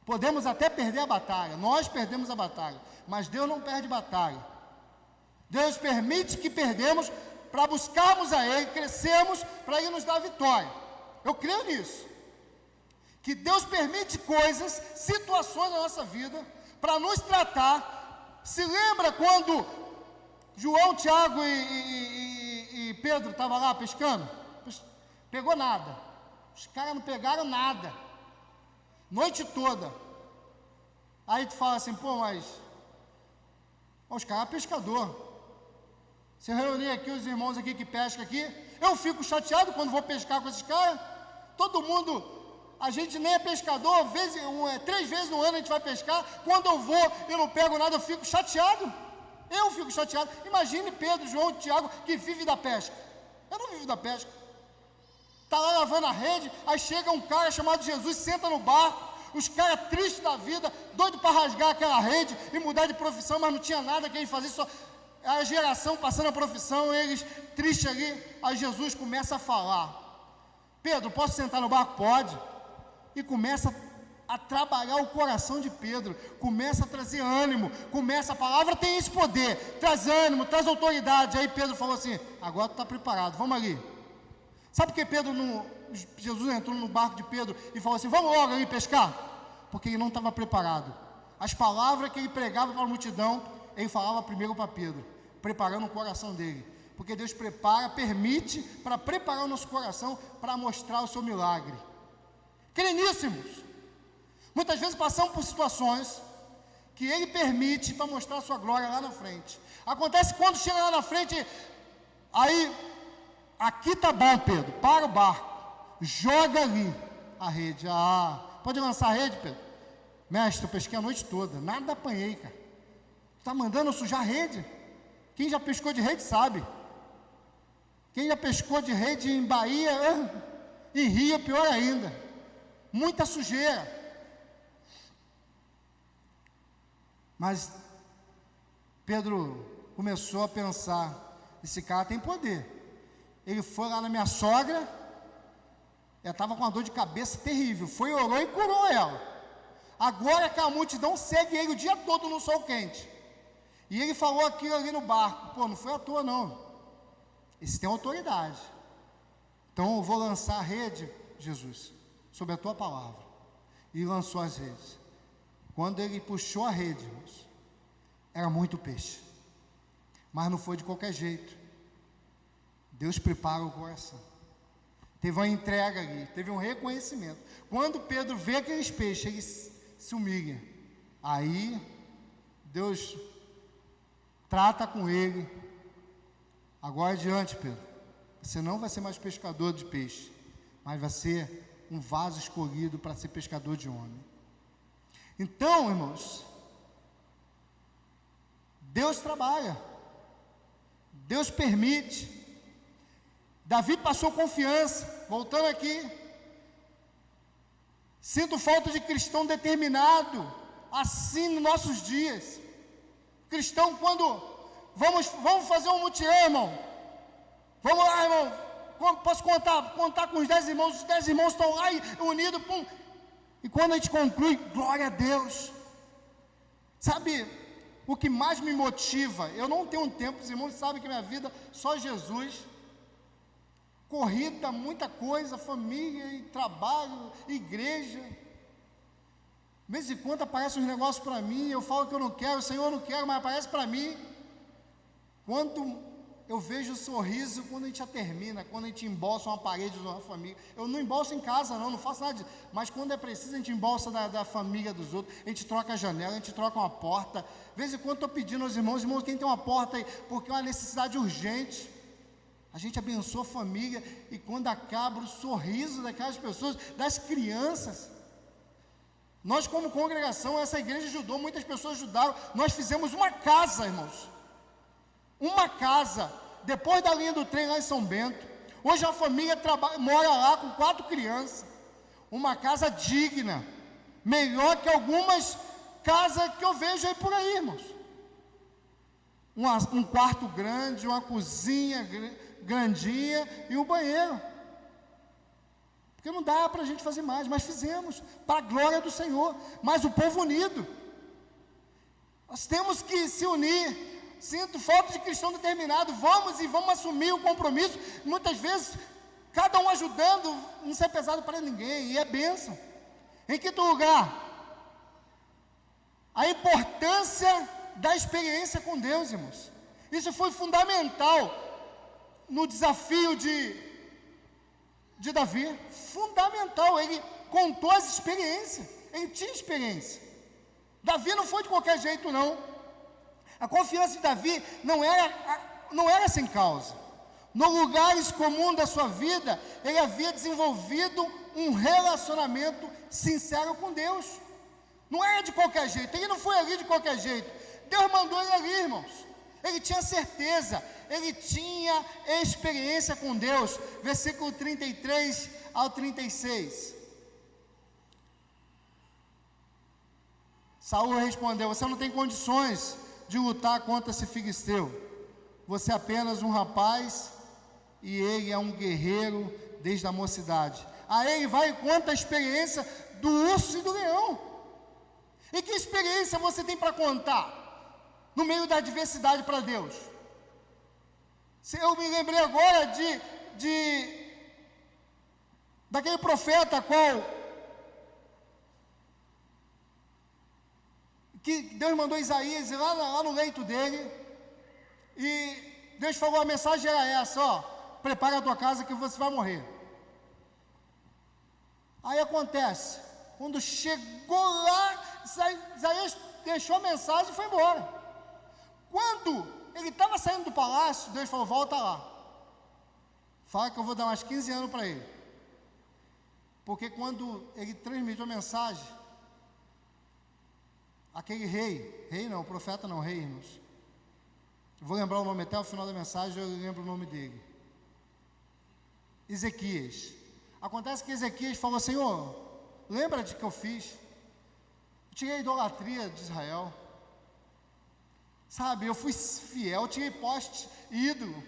Podemos até perder a batalha, nós perdemos a batalha, mas Deus não perde batalha. Deus permite que perdemos para buscarmos a Ele, crescemos para Ele nos dar a vitória. Eu creio nisso, que Deus permite coisas, situações na nossa vida, para nos tratar. Se lembra quando João, Tiago e Pedro estavam lá pescando? Pegou nada, os caras não pegaram nada, noite toda. Aí tu fala assim, mas os caras são pescador. Se eu reunir aqui os irmãos aqui que pescam aqui, eu fico chateado quando vou pescar com esses caras. Todo mundo, a gente nem é pescador, 3 vezes no ano a gente vai pescar. Quando eu vou e não pego nada, eu fico chateado. Imagine Pedro, João e Tiago, que vivem da pesca. Eu não vivo da pesca. está lá lavando a rede, aí chega um cara chamado Jesus, senta no barco, os caras tristes da vida, doido para rasgar aquela rede e mudar de profissão, mas não tinha nada que eles faziam, só a geração passando a profissão, eles tristes ali. Aí Jesus começa a falar: Pedro, posso sentar no barco? Pode. E começa a trabalhar o coração de Pedro, começa a trazer ânimo, a palavra tem esse poder, traz ânimo, traz autoridade. Aí Pedro falou assim: agora tu está preparado, vamos ali. Sabe por que Jesus entrou no barco de Pedro e falou assim: vamos logo ali pescar? Porque ele não estava preparado. As palavras que ele pregava para a multidão, ele falava primeiro para Pedro, preparando o coração dele. Porque Deus permite para preparar o nosso coração para mostrar o seu milagre. Creníssimos. Muitas vezes passamos por situações que Ele permite para mostrar a sua glória lá na frente. Acontece quando chega lá na frente, aí, aqui tá bom, Pedro, para o barco, joga ali a rede. Pode lançar a rede, Pedro? Mestre, eu pesquei a noite toda, nada apanhei, cara. Está mandando eu sujar a rede? Quem já pescou de rede sabe. Quem já pescou de rede em Bahia, em Rio, pior ainda. Muita sujeira. Mas Pedro começou a pensar: esse cara tem poder. Ele foi lá na minha sogra, ela estava com uma dor de cabeça terrível, foi, orou e curou ela. Agora aquela multidão segue ele o dia todo no sol quente. E ele falou aquilo ali no barco: pô, não foi à toa não, esse tem autoridade. Então eu vou lançar a rede, Jesus, sobre a tua palavra. E lançou as redes. Quando ele puxou a rede, irmãos, era muito peixe. Mas não foi de qualquer jeito. Deus prepara o coração. Teve uma entrega ali, teve um reconhecimento. Quando Pedro vê aqueles peixes, ele se humilha. Aí Deus trata com ele: agora adiante, Pedro, você não vai ser mais pescador de peixe, mas vai ser um vaso escolhido para ser pescador de homem. Então, irmãos, Deus trabalha, Deus permite. Davi passou confiança. Voltando aqui, sinto falta de cristão determinado assim nos nossos dias. Cristão, quando vamos fazer um mutirão, irmão, vamos lá, irmão, posso contar com os 10 irmãos, os 10 irmãos estão lá unidos, pum. E quando a gente conclui, glória a Deus. Sabe, o que mais me motiva, eu não tenho tempo, os irmãos sabem que minha vida, só Jesus, corrida, muita coisa, família, e trabalho, igreja. De vez em quando aparecem uns negócios para mim, eu falo que eu não quero, Senhor, eu não quero, mas aparece para mim. Quando eu vejo o sorriso, quando a gente já termina, quando a gente embolsa uma parede de uma família. Eu não embolso em casa não faço nada disso, mas quando é preciso a gente embolsa da família dos outros, a gente troca a janela, a gente troca uma porta. De vez em quando estou pedindo aos irmãos, quem tem uma porta aí, porque é uma necessidade urgente. A gente abençoa a família, e quando acaba o sorriso daquelas pessoas, das crianças. Nós, como congregação, essa igreja ajudou, muitas pessoas ajudaram. Nós fizemos uma casa, irmãos, uma casa, depois da linha do trem lá em São Bento. Hoje a família mora lá com 4 crianças, uma casa digna, melhor que algumas casas que eu vejo aí por aí, irmãos. Um quarto grande, uma cozinha grandinha e um banheiro. Porque não dá para a gente fazer mais, mas fizemos, para a glória do Senhor. Mas o povo unido, nós temos que se unir. Sinto falta de cristão determinado. Vamos assumir o compromisso. Muitas vezes, cada um ajudando, não ser pesado para ninguém, e é bênção. Em quinto lugar, a importância da experiência com Deus, irmãos. Isso foi fundamental no desafio de Davi. Fundamental. Ele contou as experiências. Ele tinha experiência. Davi não foi de qualquer jeito, não. A confiança de Davi não era sem causa. No lugares comuns da sua vida, ele havia desenvolvido um relacionamento sincero com Deus. Não era de qualquer jeito, ele não foi ali de qualquer jeito. Deus mandou ele ali, irmãos. Ele tinha certeza, ele tinha experiência com Deus. Versículo 33 ao 36. Saul respondeu: você não tem condições de lutar contra esse filisteu. Você é apenas um rapaz e ele é um guerreiro desde a mocidade. Aí ele vai e conta a experiência do urso e do leão. E que experiência você tem para contar no meio da adversidade para Deus? Eu me lembrei agora daquele profeta que Deus mandou Isaías ir lá no leito dele, e Deus falou: a mensagem era essa, ó, prepara a tua casa que você vai morrer. Aí acontece, quando chegou lá, Isaías deixou a mensagem e foi embora. Quando ele estava saindo do palácio, Deus falou: volta lá, fala que eu vou dar mais 15 anos para ele. Porque quando ele transmitiu a mensagem, aquele rei não, profeta não, rei, irmãos, vou lembrar o nome até o final da mensagem, eu lembro o nome dele, Ezequias. Acontece que Ezequias falou: Senhor, lembra de que eu fiz? Eu tirei a idolatria de Israel, sabe, eu fui fiel, eu tirei poste, ídolo,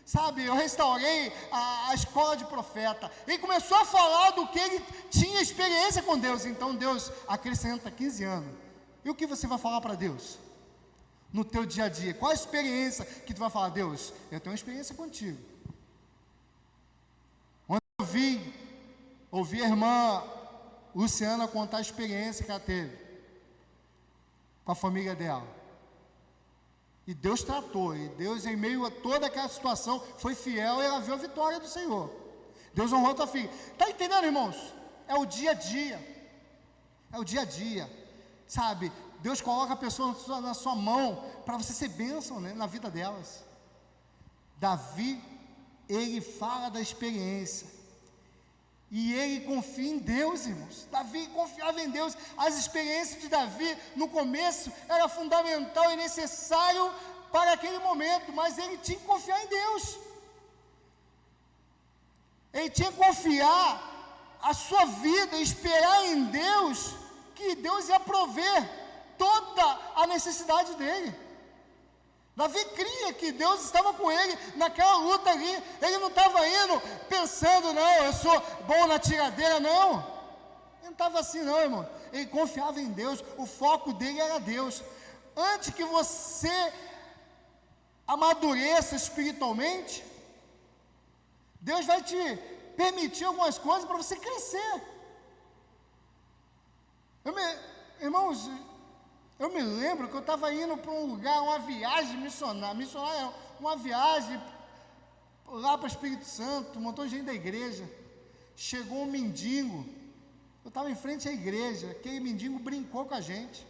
sabe, eu restaurei a escola de profeta. Ele começou a falar do que ele tinha experiência com Deus. Então Deus acrescenta 15 anos. E o que você vai falar para Deus no teu dia a dia? Qual a experiência que tu vai falar? Deus, eu tenho uma experiência contigo. Ontem eu ouvi a irmã Luciana contar a experiência que ela teve com a família dela. E Deus tratou, e Deus, em meio a toda aquela situação, foi fiel, e ela viu a vitória do Senhor. Deus honrou a tua filha. Está entendendo, irmãos? É o dia a dia. É o dia a dia. Sabe, Deus coloca a pessoa na sua mão para você ser bênção, né, na vida delas. Davi, ele fala da experiência. E ele confia em Deus, irmãos. Davi confiava em Deus. As experiências de Davi, no começo, era fundamental e necessário para aquele momento, mas ele tinha que confiar em Deus. Ele tinha que confiar a sua vida, esperar em Deus, que Deus ia prover toda a necessidade dele. Davi cria que Deus estava com ele naquela luta ali. Ele não estava indo pensando: não, eu sou bom na tiradeira, não. Ele não estava assim, não, irmão. Ele confiava em Deus, o foco dele era Deus. Antes que você amadureça espiritualmente, Deus vai te permitir algumas coisas para você crescer. Irmãos, eu me lembro que eu estava indo para um lugar, uma viagem missionária, uma viagem lá para o Espírito Santo, um montão de gente da igreja. Chegou um mendigo, eu estava em frente à igreja, aquele mendigo brincou com a gente.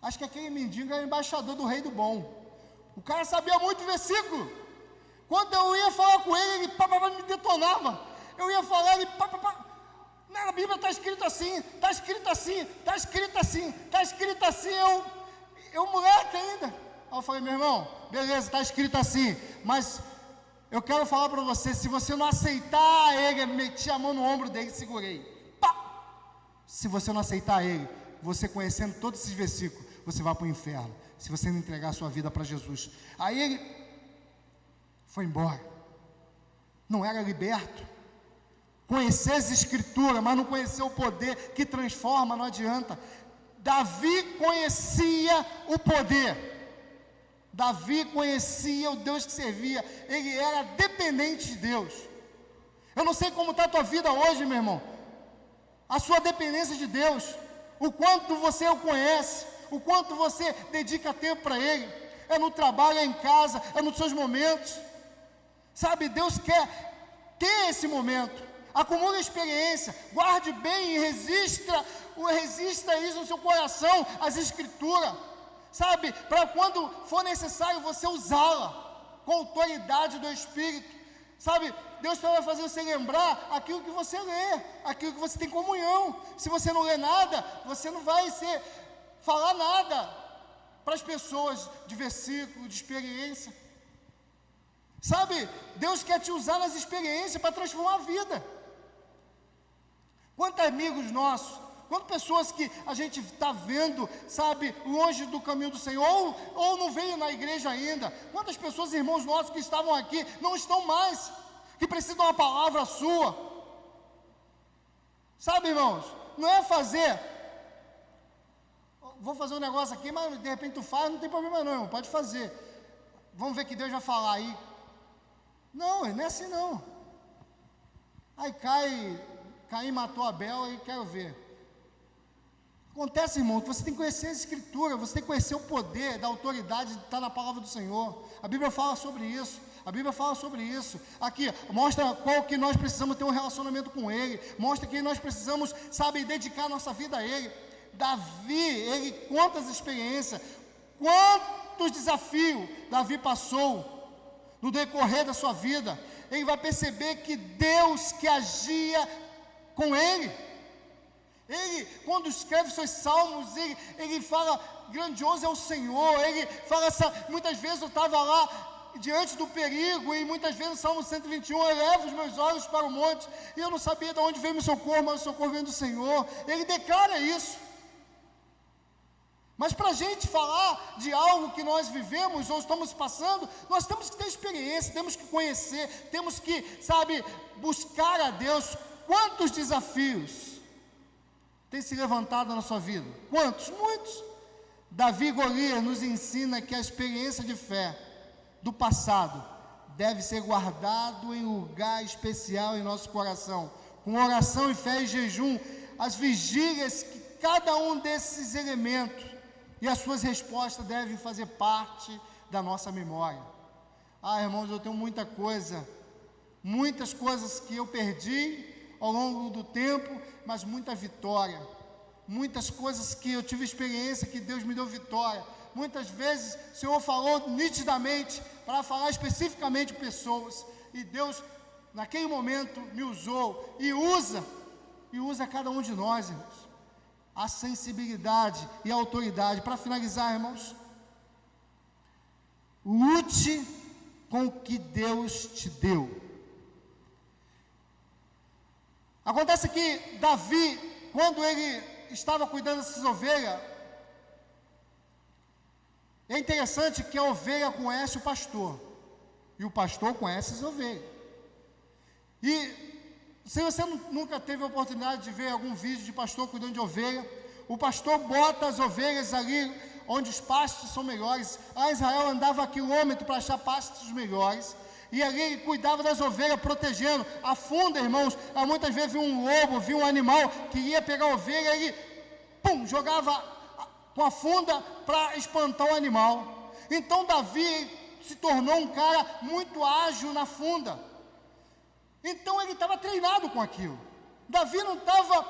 Acho que aquele mendigo era embaixador do Rei do Bom. O cara sabia muito versículo. Quando eu ia falar com ele me detonava. Eu ia falar, ele na Bíblia está escrito assim, está escrito assim, está escrito assim, está escrito assim. Eu moleque ainda. Aí eu falei: meu irmão, beleza, está escrito assim, mas eu quero falar para você, se você não aceitar ele, meti a mão no ombro dele e segurei. Pá! Se você não aceitar ele, você conhecendo todos esses versículos, você vai para o inferno, se você não entregar a sua vida para Jesus. Aí ele foi embora. Não era liberto. Conhecer as escrituras, mas não conhecer o poder que transforma, não adianta. Davi conhecia o poder. Davi conhecia o Deus que servia. Ele era dependente de Deus. Eu não sei como está a tua vida hoje, meu irmão. A sua dependência de Deus. O quanto você o conhece. O quanto você dedica tempo para Ele. É no trabalho, é em casa, é nos seus momentos. Sabe, Deus quer ter esse momento. Acumule experiência, guarde bem e resista isso no seu coração, as escrituras, sabe, para quando for necessário você usá-la, com autoridade do Espírito, sabe, Deus só vai fazer você lembrar aquilo que você lê, aquilo que você tem comunhão. Se você não lê nada, você não vai falar nada, para as pessoas de versículo, de experiência. Sabe, Deus quer te usar nas experiências para transformar a vida. Quantos amigos nossos, quantas pessoas que a gente está vendo, sabe, longe do caminho do Senhor, ou não veio na igreja ainda. Quantas pessoas, irmãos nossos que estavam aqui, não estão mais, que precisam de uma palavra sua. Sabe, irmãos, não é fazer, vou fazer um negócio aqui, mas de repente tu faz, não tem problema não, irmão, pode fazer. Vamos ver o que Deus vai falar aí. Não é assim não. Aí Caim matou Abel e quero ver. Acontece, irmão, que você tem que conhecer a Escritura, você tem que conhecer o poder da autoridade que está na palavra do Senhor. A Bíblia fala sobre isso. A Bíblia fala sobre isso. Aqui, mostra qual que nós precisamos ter um relacionamento com Ele. Mostra que nós precisamos, sabe, dedicar nossa vida a Ele. Davi, ele quantas experiências, quantos desafios Davi passou no decorrer da sua vida. Ele vai perceber que Deus que agia com ele. Ele, quando escreve seus salmos, ele fala, grandioso é o Senhor. Ele fala, muitas vezes eu estava lá diante do perigo, e muitas vezes o Salmo 121, eleva os meus olhos para o monte, e eu não sabia de onde veio meu socorro, mas o socorro vem do Senhor. Ele declara isso. Mas para a gente falar de algo que nós vivemos ou estamos passando, nós temos que ter experiência, temos que conhecer, temos que, sabe, buscar a Deus. Quantos desafios tem se levantado na sua vida? Quantos? Muitos. Davi e Golias nos ensina que a experiência de fé do passado deve ser guardado em lugar especial em nosso coração, com oração e fé e jejum, as vigílias, que cada um desses elementos e as suas respostas devem fazer parte da nossa memória. Irmãos, eu tenho muitas coisas que eu perdi ao longo do tempo, mas muita vitória, muitas coisas que eu tive experiência, que Deus me deu vitória. Muitas vezes o Senhor falou nitidamente, para falar especificamente pessoas, e Deus naquele momento me usou, e usa cada um de nós, irmãos. A sensibilidade e a autoridade. Para finalizar, irmãos, lute com o que Deus te deu. Acontece que Davi, quando ele estava cuidando dessas ovelhas, é interessante que a ovelha conhece o pastor, e o pastor conhece as ovelhas. E se você nunca teve a oportunidade de ver algum vídeo de pastor cuidando de ovelha, o pastor bota as ovelhas ali onde os pastos são melhores. Israel andava quilômetro para achar pastos melhores, e ali ele cuidava das ovelhas, protegendo. A funda, irmãos, muitas vezes viu um lobo, viu um animal que ia pegar a ovelha, e ele jogava com a funda para espantar o animal. Então Davi se tornou um cara muito ágil na funda. Então ele estava treinado com aquilo. Davi não estava,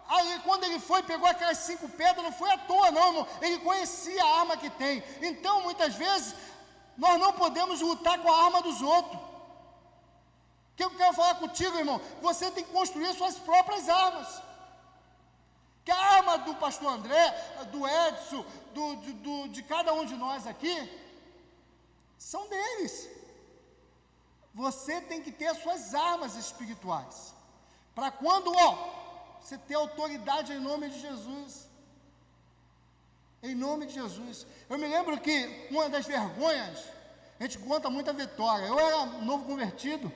aí quando ele foi, pegou aquelas 5 pedras, não foi à toa não, irmão. Ele conhecia a arma que tem. Então muitas vezes, nós não podemos lutar com a arma dos outros. O que eu quero falar contigo, irmão? Você tem que construir suas próprias armas. Que a arma do pastor André, do Edson, de cada um de nós aqui, são deles. Você tem que ter as suas armas espirituais, para quando, você ter autoridade em nome de Jesus. Em nome de Jesus. Eu me lembro que uma das vergonhas, a gente conta muita vitória. Eu era novo convertido,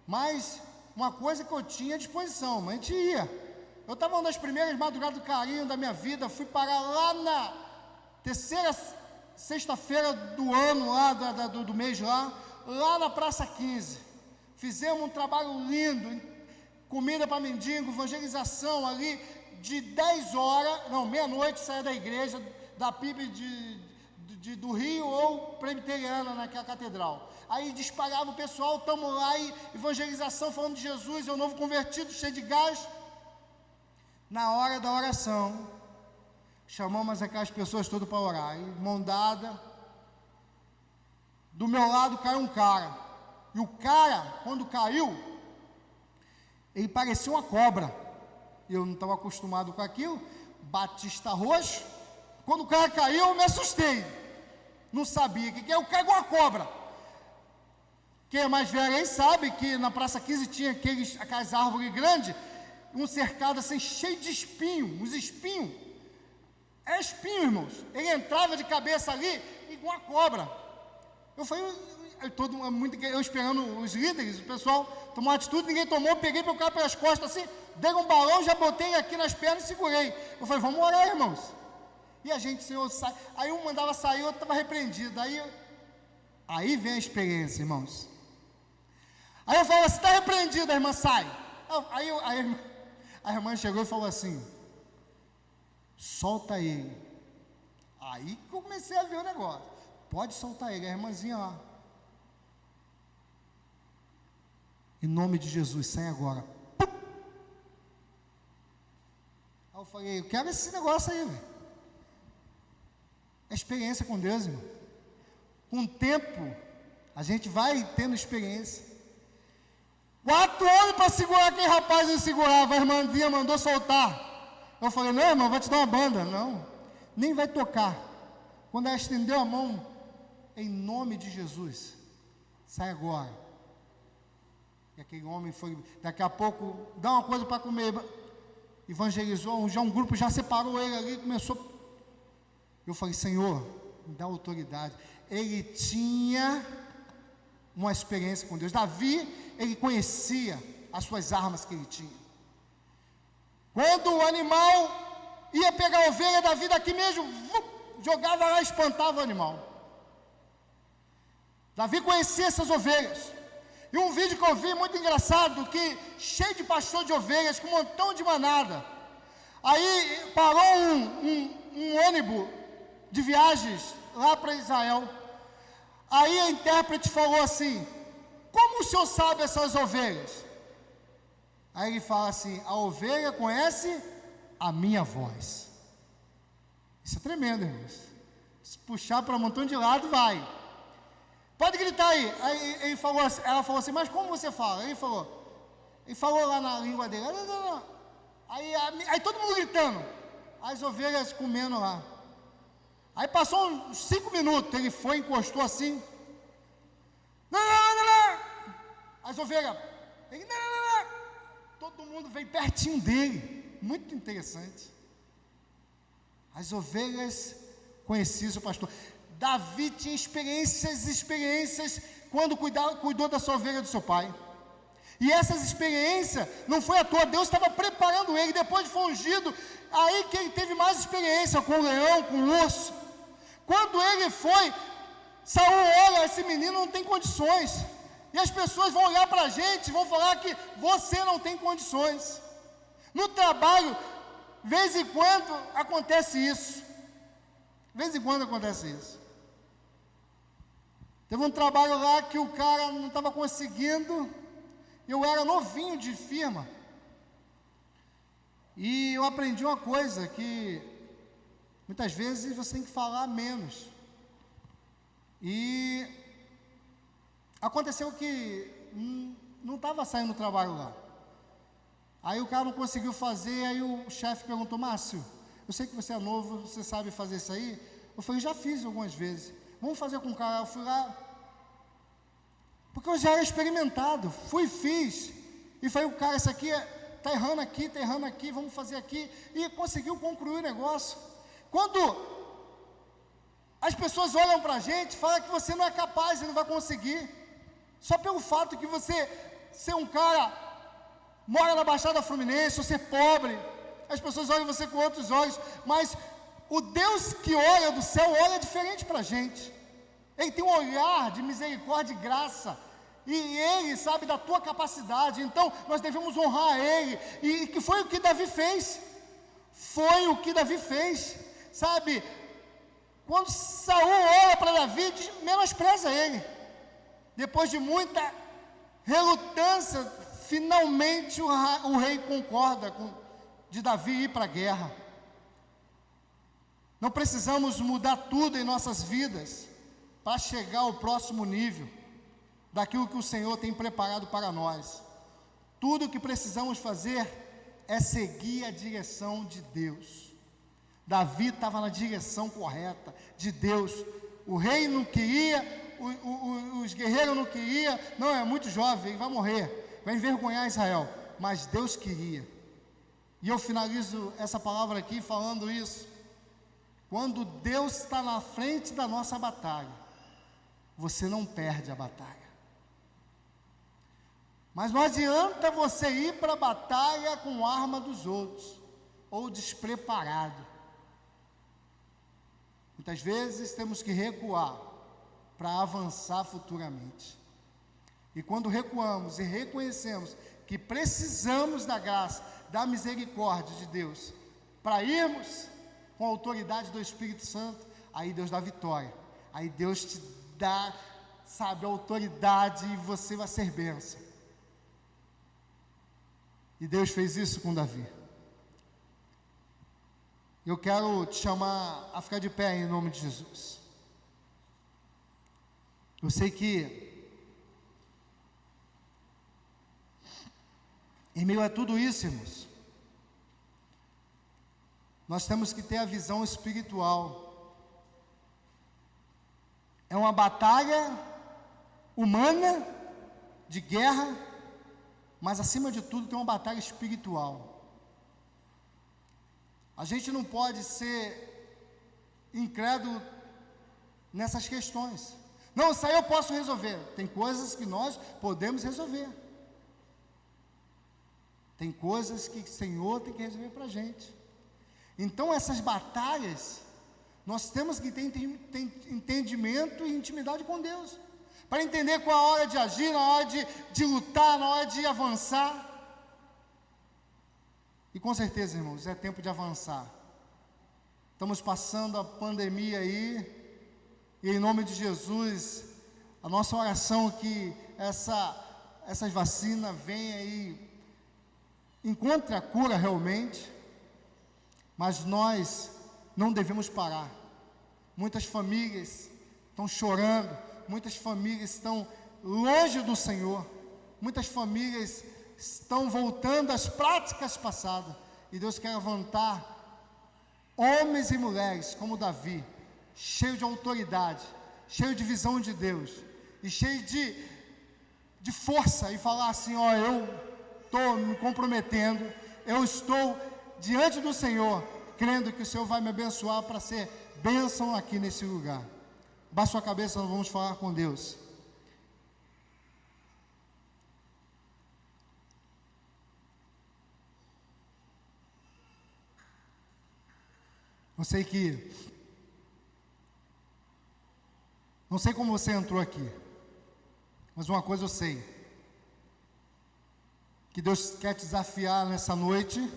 mas uma coisa que eu tinha à disposição, mas a gente ia. Eu estava uma das primeiras madrugadas do carinho da minha vida, fui parar lá na terceira sexta-feira do ano, lá do mês lá na Praça 15, fizemos um trabalho lindo, comida para mendigo, evangelização ali, de 10 horas, não, meia-noite, saia da igreja, da PIB do Rio ou Presbiteriana, naquela catedral. Aí disparava o pessoal, estamos lá, e evangelização, falando de Jesus, eu novo convertido, cheio de gás. Na hora da oração, chamamos aquelas pessoas todas para orar, mão dada. Do meu lado caiu um cara, e o cara, quando caiu, ele parecia uma cobra. Eu não estava acostumado com aquilo, batista roxo, Quando o cara caiu, eu me assustei. Não sabia o que é. Eu caí igual uma cobra. Quem é mais velho aí sabe que na Praça 15 tinha aquelas árvores grandes, um cercado assim, cheio de espinho, uns espinhos. É espinho, irmãos. Ele entrava de cabeça ali, igual a cobra. Eu falei, eu esperando os líderes, o pessoal tomou uma atitude, ninguém tomou, peguei meu cara pelas costas assim, dei um balão, já botei aqui nas pernas e segurei. Eu falei, vamos orar, irmãos. E a gente, Senhor, sai. Aí um mandava sair, o outro estava repreendido. Aí vem a experiência, irmãos. Aí eu falei, você está repreendido, a irmã sai. Aí a irmã chegou e falou assim, solta ele. Aí que eu comecei a ver o negócio. Pode soltar ele, a irmãzinha lá. Em nome de Jesus, sai agora. Pum! Aí eu falei, eu quero esse negócio aí, velho. É experiência com Deus, irmão. Com o tempo, a gente vai tendo experiência. 4 anos para segurar aquele rapaz não segurava, a irmãzinha mandou soltar. Eu falei, não, irmão, vai te dar uma banda. Não, nem vai tocar. Quando ela estendeu a mão, em nome de Jesus, sai agora. E aquele homem foi, daqui a pouco, dá uma coisa para comer, evangelizou, já um grupo já separou ele ali, começou. Eu falei, Senhor, me dá autoridade. Ele tinha uma experiência com Deus. Davi, ele conhecia as suas armas que ele tinha. Quando o animal ia pegar a ovelha, Davi daqui mesmo, jogava lá e espantava o animal. Davi conhecia essas ovelhas. E um vídeo que eu vi muito engraçado, que cheio de pastor de ovelhas, com um montão de manada. Aí parou um ônibus de viagens lá para Israel. Aí a intérprete falou assim, como o senhor sabe essas ovelhas? Aí ele fala assim, a ovelha conhece a minha voz. Isso é tremendo, irmãos. Se puxar para um montão de lado, vai. Pode gritar aí. Aí ela falou assim, mas como você fala? Ele falou lá na língua dele. Aí todo mundo gritando. As ovelhas comendo lá. Aí passou uns 5 minutos, ele foi, encostou assim. Não. As ovelhas. Não. Todo mundo veio pertinho dele. Muito interessante. As ovelhas conheciam o pastor. Davi tinha experiências quando cuidou da sua ovelha do seu pai. E essas experiências não foi à toa, Deus estava preparando ele, depois de foi ungido, aí que ele teve mais experiência com o leão, com o urso. Quando ele foi, Saul olha, esse menino não tem condições. E as pessoas vão olhar para a gente, vão falar que você não tem condições. No trabalho, de vez em quando acontece isso. Teve um trabalho lá que o cara não estava conseguindo. Eu era novinho de firma. E eu aprendi uma coisa, que muitas vezes você tem que falar menos. E aconteceu que não estava saindo o trabalho lá. Aí o cara não conseguiu fazer, aí o chefe perguntou, Márcio, eu sei que você é novo, você sabe fazer isso aí? Eu falei, já fiz algumas vezes. Vamos fazer com o cara. Eu fui lá, porque eu já era experimentado. Fiz. E falei, o cara, isso aqui está errando aqui, vamos fazer aqui. E conseguiu concluir o negócio. Quando as pessoas olham para a gente, falam que você não é capaz, você não vai conseguir. Só pelo fato de você ser um cara, mora na Baixada Fluminense, ou ser pobre, as pessoas olham você com outros olhos, mas o Deus que olha do céu, olha diferente para a gente. Ele tem um olhar de misericórdia e graça, e Ele sabe da tua capacidade, então nós devemos honrar Ele, e que foi o que Davi fez, sabe, quando Saul olha para Davi, menospreza ele, depois de muita relutância, finalmente o rei concorda de Davi ir para a guerra. Não precisamos mudar tudo em nossas vidas para chegar ao próximo nível daquilo que o Senhor tem preparado para nós. Tudo o que precisamos fazer é seguir a direção de Deus. Davi estava na direção correta de Deus. O rei não queria, os guerreiros não queriam. Não, é muito jovem, ele vai morrer, vai envergonhar Israel. Mas Deus queria. E eu finalizo essa palavra aqui falando isso. Quando Deus está na frente da nossa batalha, você não perde a batalha. Mas não adianta você ir para a batalha com a arma dos outros, ou despreparado. Muitas vezes temos que recuar para avançar futuramente. E quando recuamos e reconhecemos que precisamos da graça, da misericórdia de Deus, para irmos com a autoridade do Espírito Santo, aí Deus dá vitória. Aí Deus te dá, sabe, a autoridade e você vai ser bênção. E Deus fez isso com Davi. Eu quero te chamar a ficar de pé em nome de Jesus. Eu sei que em meio a tudo isso, irmãos, nós temos que ter a visão espiritual. É uma batalha humana, de guerra, mas acima de tudo tem uma batalha espiritual. A gente não pode ser incrédulo nessas questões. Não, isso aí eu posso resolver. Tem coisas que nós podemos resolver. Tem coisas que o Senhor tem que resolver para a gente. Então essas batalhas, nós temos que ter entendimento e intimidade com Deus, para entender qual é a hora de agir, na hora de lutar, na hora de avançar. E com certeza, irmãos, é tempo de avançar. Estamos passando a pandemia aí, e em nome de Jesus, a nossa oração é que essas vacinas venham aí, encontre a cura realmente, mas nós não devemos parar. Muitas famílias estão chorando, muitas famílias estão longe do Senhor, muitas famílias estão voltando às práticas passadas, e Deus quer levantar homens e mulheres como Davi, cheio de autoridade, cheio de visão de Deus, e cheio de força, e falar assim: ó, eu estou me comprometendo, eu estou diante do Senhor, crendo que o Senhor vai me abençoar para ser bênção aqui nesse lugar. Baixa sua cabeça, nós vamos falar com Deus. Eu sei que, não sei como você entrou aqui, mas uma coisa eu sei, que Deus quer te desafiar nessa noite,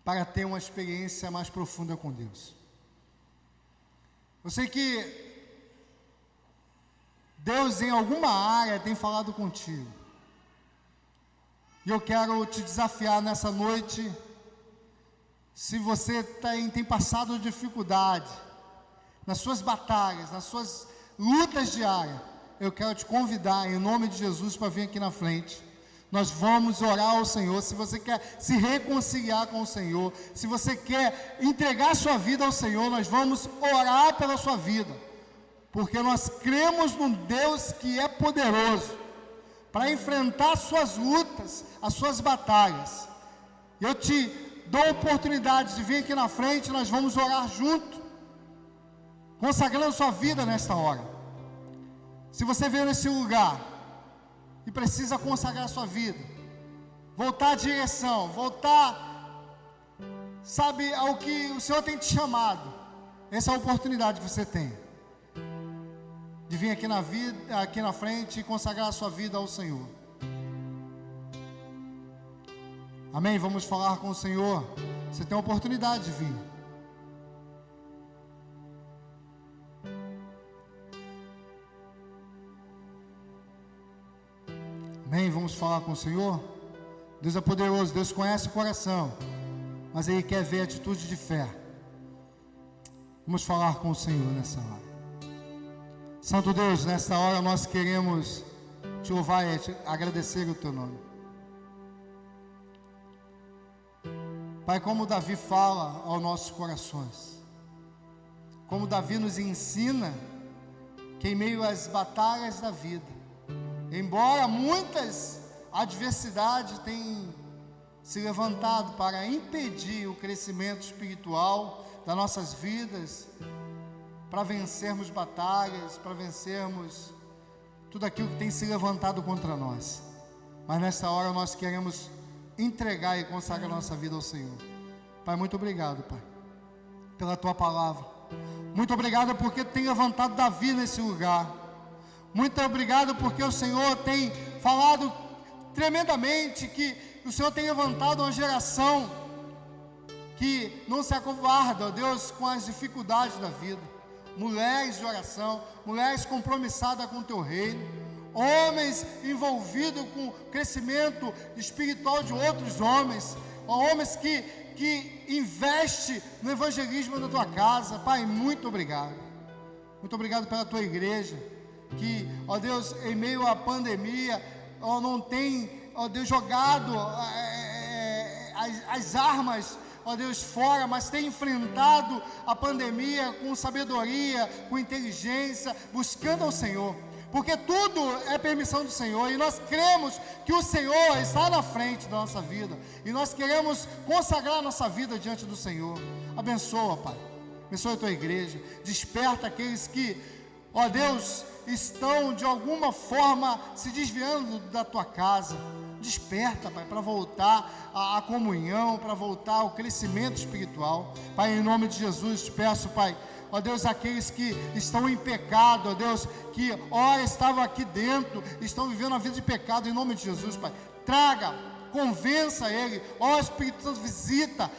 para ter uma experiência mais profunda com Deus. Eu sei que Deus em alguma área tem falado contigo, e eu quero te desafiar nessa noite. Se você tem passado dificuldade nas suas batalhas, nas suas lutas diárias, eu quero te convidar em nome de Jesus para vir aqui na frente. Nós vamos orar ao Senhor. Se você quer se reconciliar com o Senhor, se você quer entregar sua vida ao Senhor, nós vamos orar pela sua vida, porque nós cremos num Deus que é poderoso para enfrentar as suas lutas, as suas batalhas. Eu te dou a oportunidade de vir aqui na frente, nós vamos orar junto, consagrando sua vida nesta hora. Se você veio nesse lugar e precisa consagrar sua vida, voltar à direção, voltar, sabe, ao que o Senhor tem te chamado, essa é a oportunidade que você tem, de vir aqui na frente e consagrar a sua vida ao Senhor. Amém? Vamos falar com o Senhor. Você tem a oportunidade de vir. Amém? Vamos falar com o Senhor. Deus é poderoso, Deus conhece o coração, mas Ele quer ver atitude de fé. Vamos falar com o Senhor nessa hora. Santo Deus, nessa hora nós queremos te louvar e agradecer o Teu nome. Pai, como Davi fala aos nossos corações, como Davi nos ensina que em meio às batalhas da vida, embora muitas adversidades tenham se levantado para impedir o crescimento espiritual das nossas vidas, para vencermos batalhas, para vencermos tudo aquilo que tem se levantado contra nós, mas nessa hora nós queremos entregar e consagrar a nossa vida ao Senhor. Pai, muito obrigado, Pai, pela Tua palavra. Muito obrigado porque tem levantado Davi nesse lugar. Muito obrigado porque o Senhor tem falado tremendamente, que o Senhor tem levantado uma geração que não se acovarda, ó Deus, com as dificuldades da vida. Mulheres de oração, mulheres compromissadas com o Teu reino, homens envolvidos com o crescimento espiritual de outros homens, homens que investem no evangelismo da Tua casa. Pai, muito obrigado. Muito obrigado pela Tua igreja, que, ó Deus, em meio à pandemia, ó, não tem, ó Deus, jogado as armas, ó Deus, fora, mas tem enfrentado a pandemia com sabedoria, com inteligência, buscando ao Senhor, porque tudo é permissão do Senhor, e nós cremos que o Senhor está na frente da nossa vida, e nós queremos consagrar a nossa vida diante do Senhor. Abençoa, Pai, abençoa a Tua igreja, desperta aqueles que, ó Deus, estão de alguma forma se desviando da Tua casa. Desperta, Pai, para voltar à comunhão, para voltar ao crescimento espiritual. Pai, em nome de Jesus, te peço, Pai, ó Deus, aqueles que estão em pecado, ó Deus, que ora estavam aqui dentro, estão vivendo a vida de pecado, em nome de Jesus, Pai, traga, convença ele, ó Espírito Santo, visita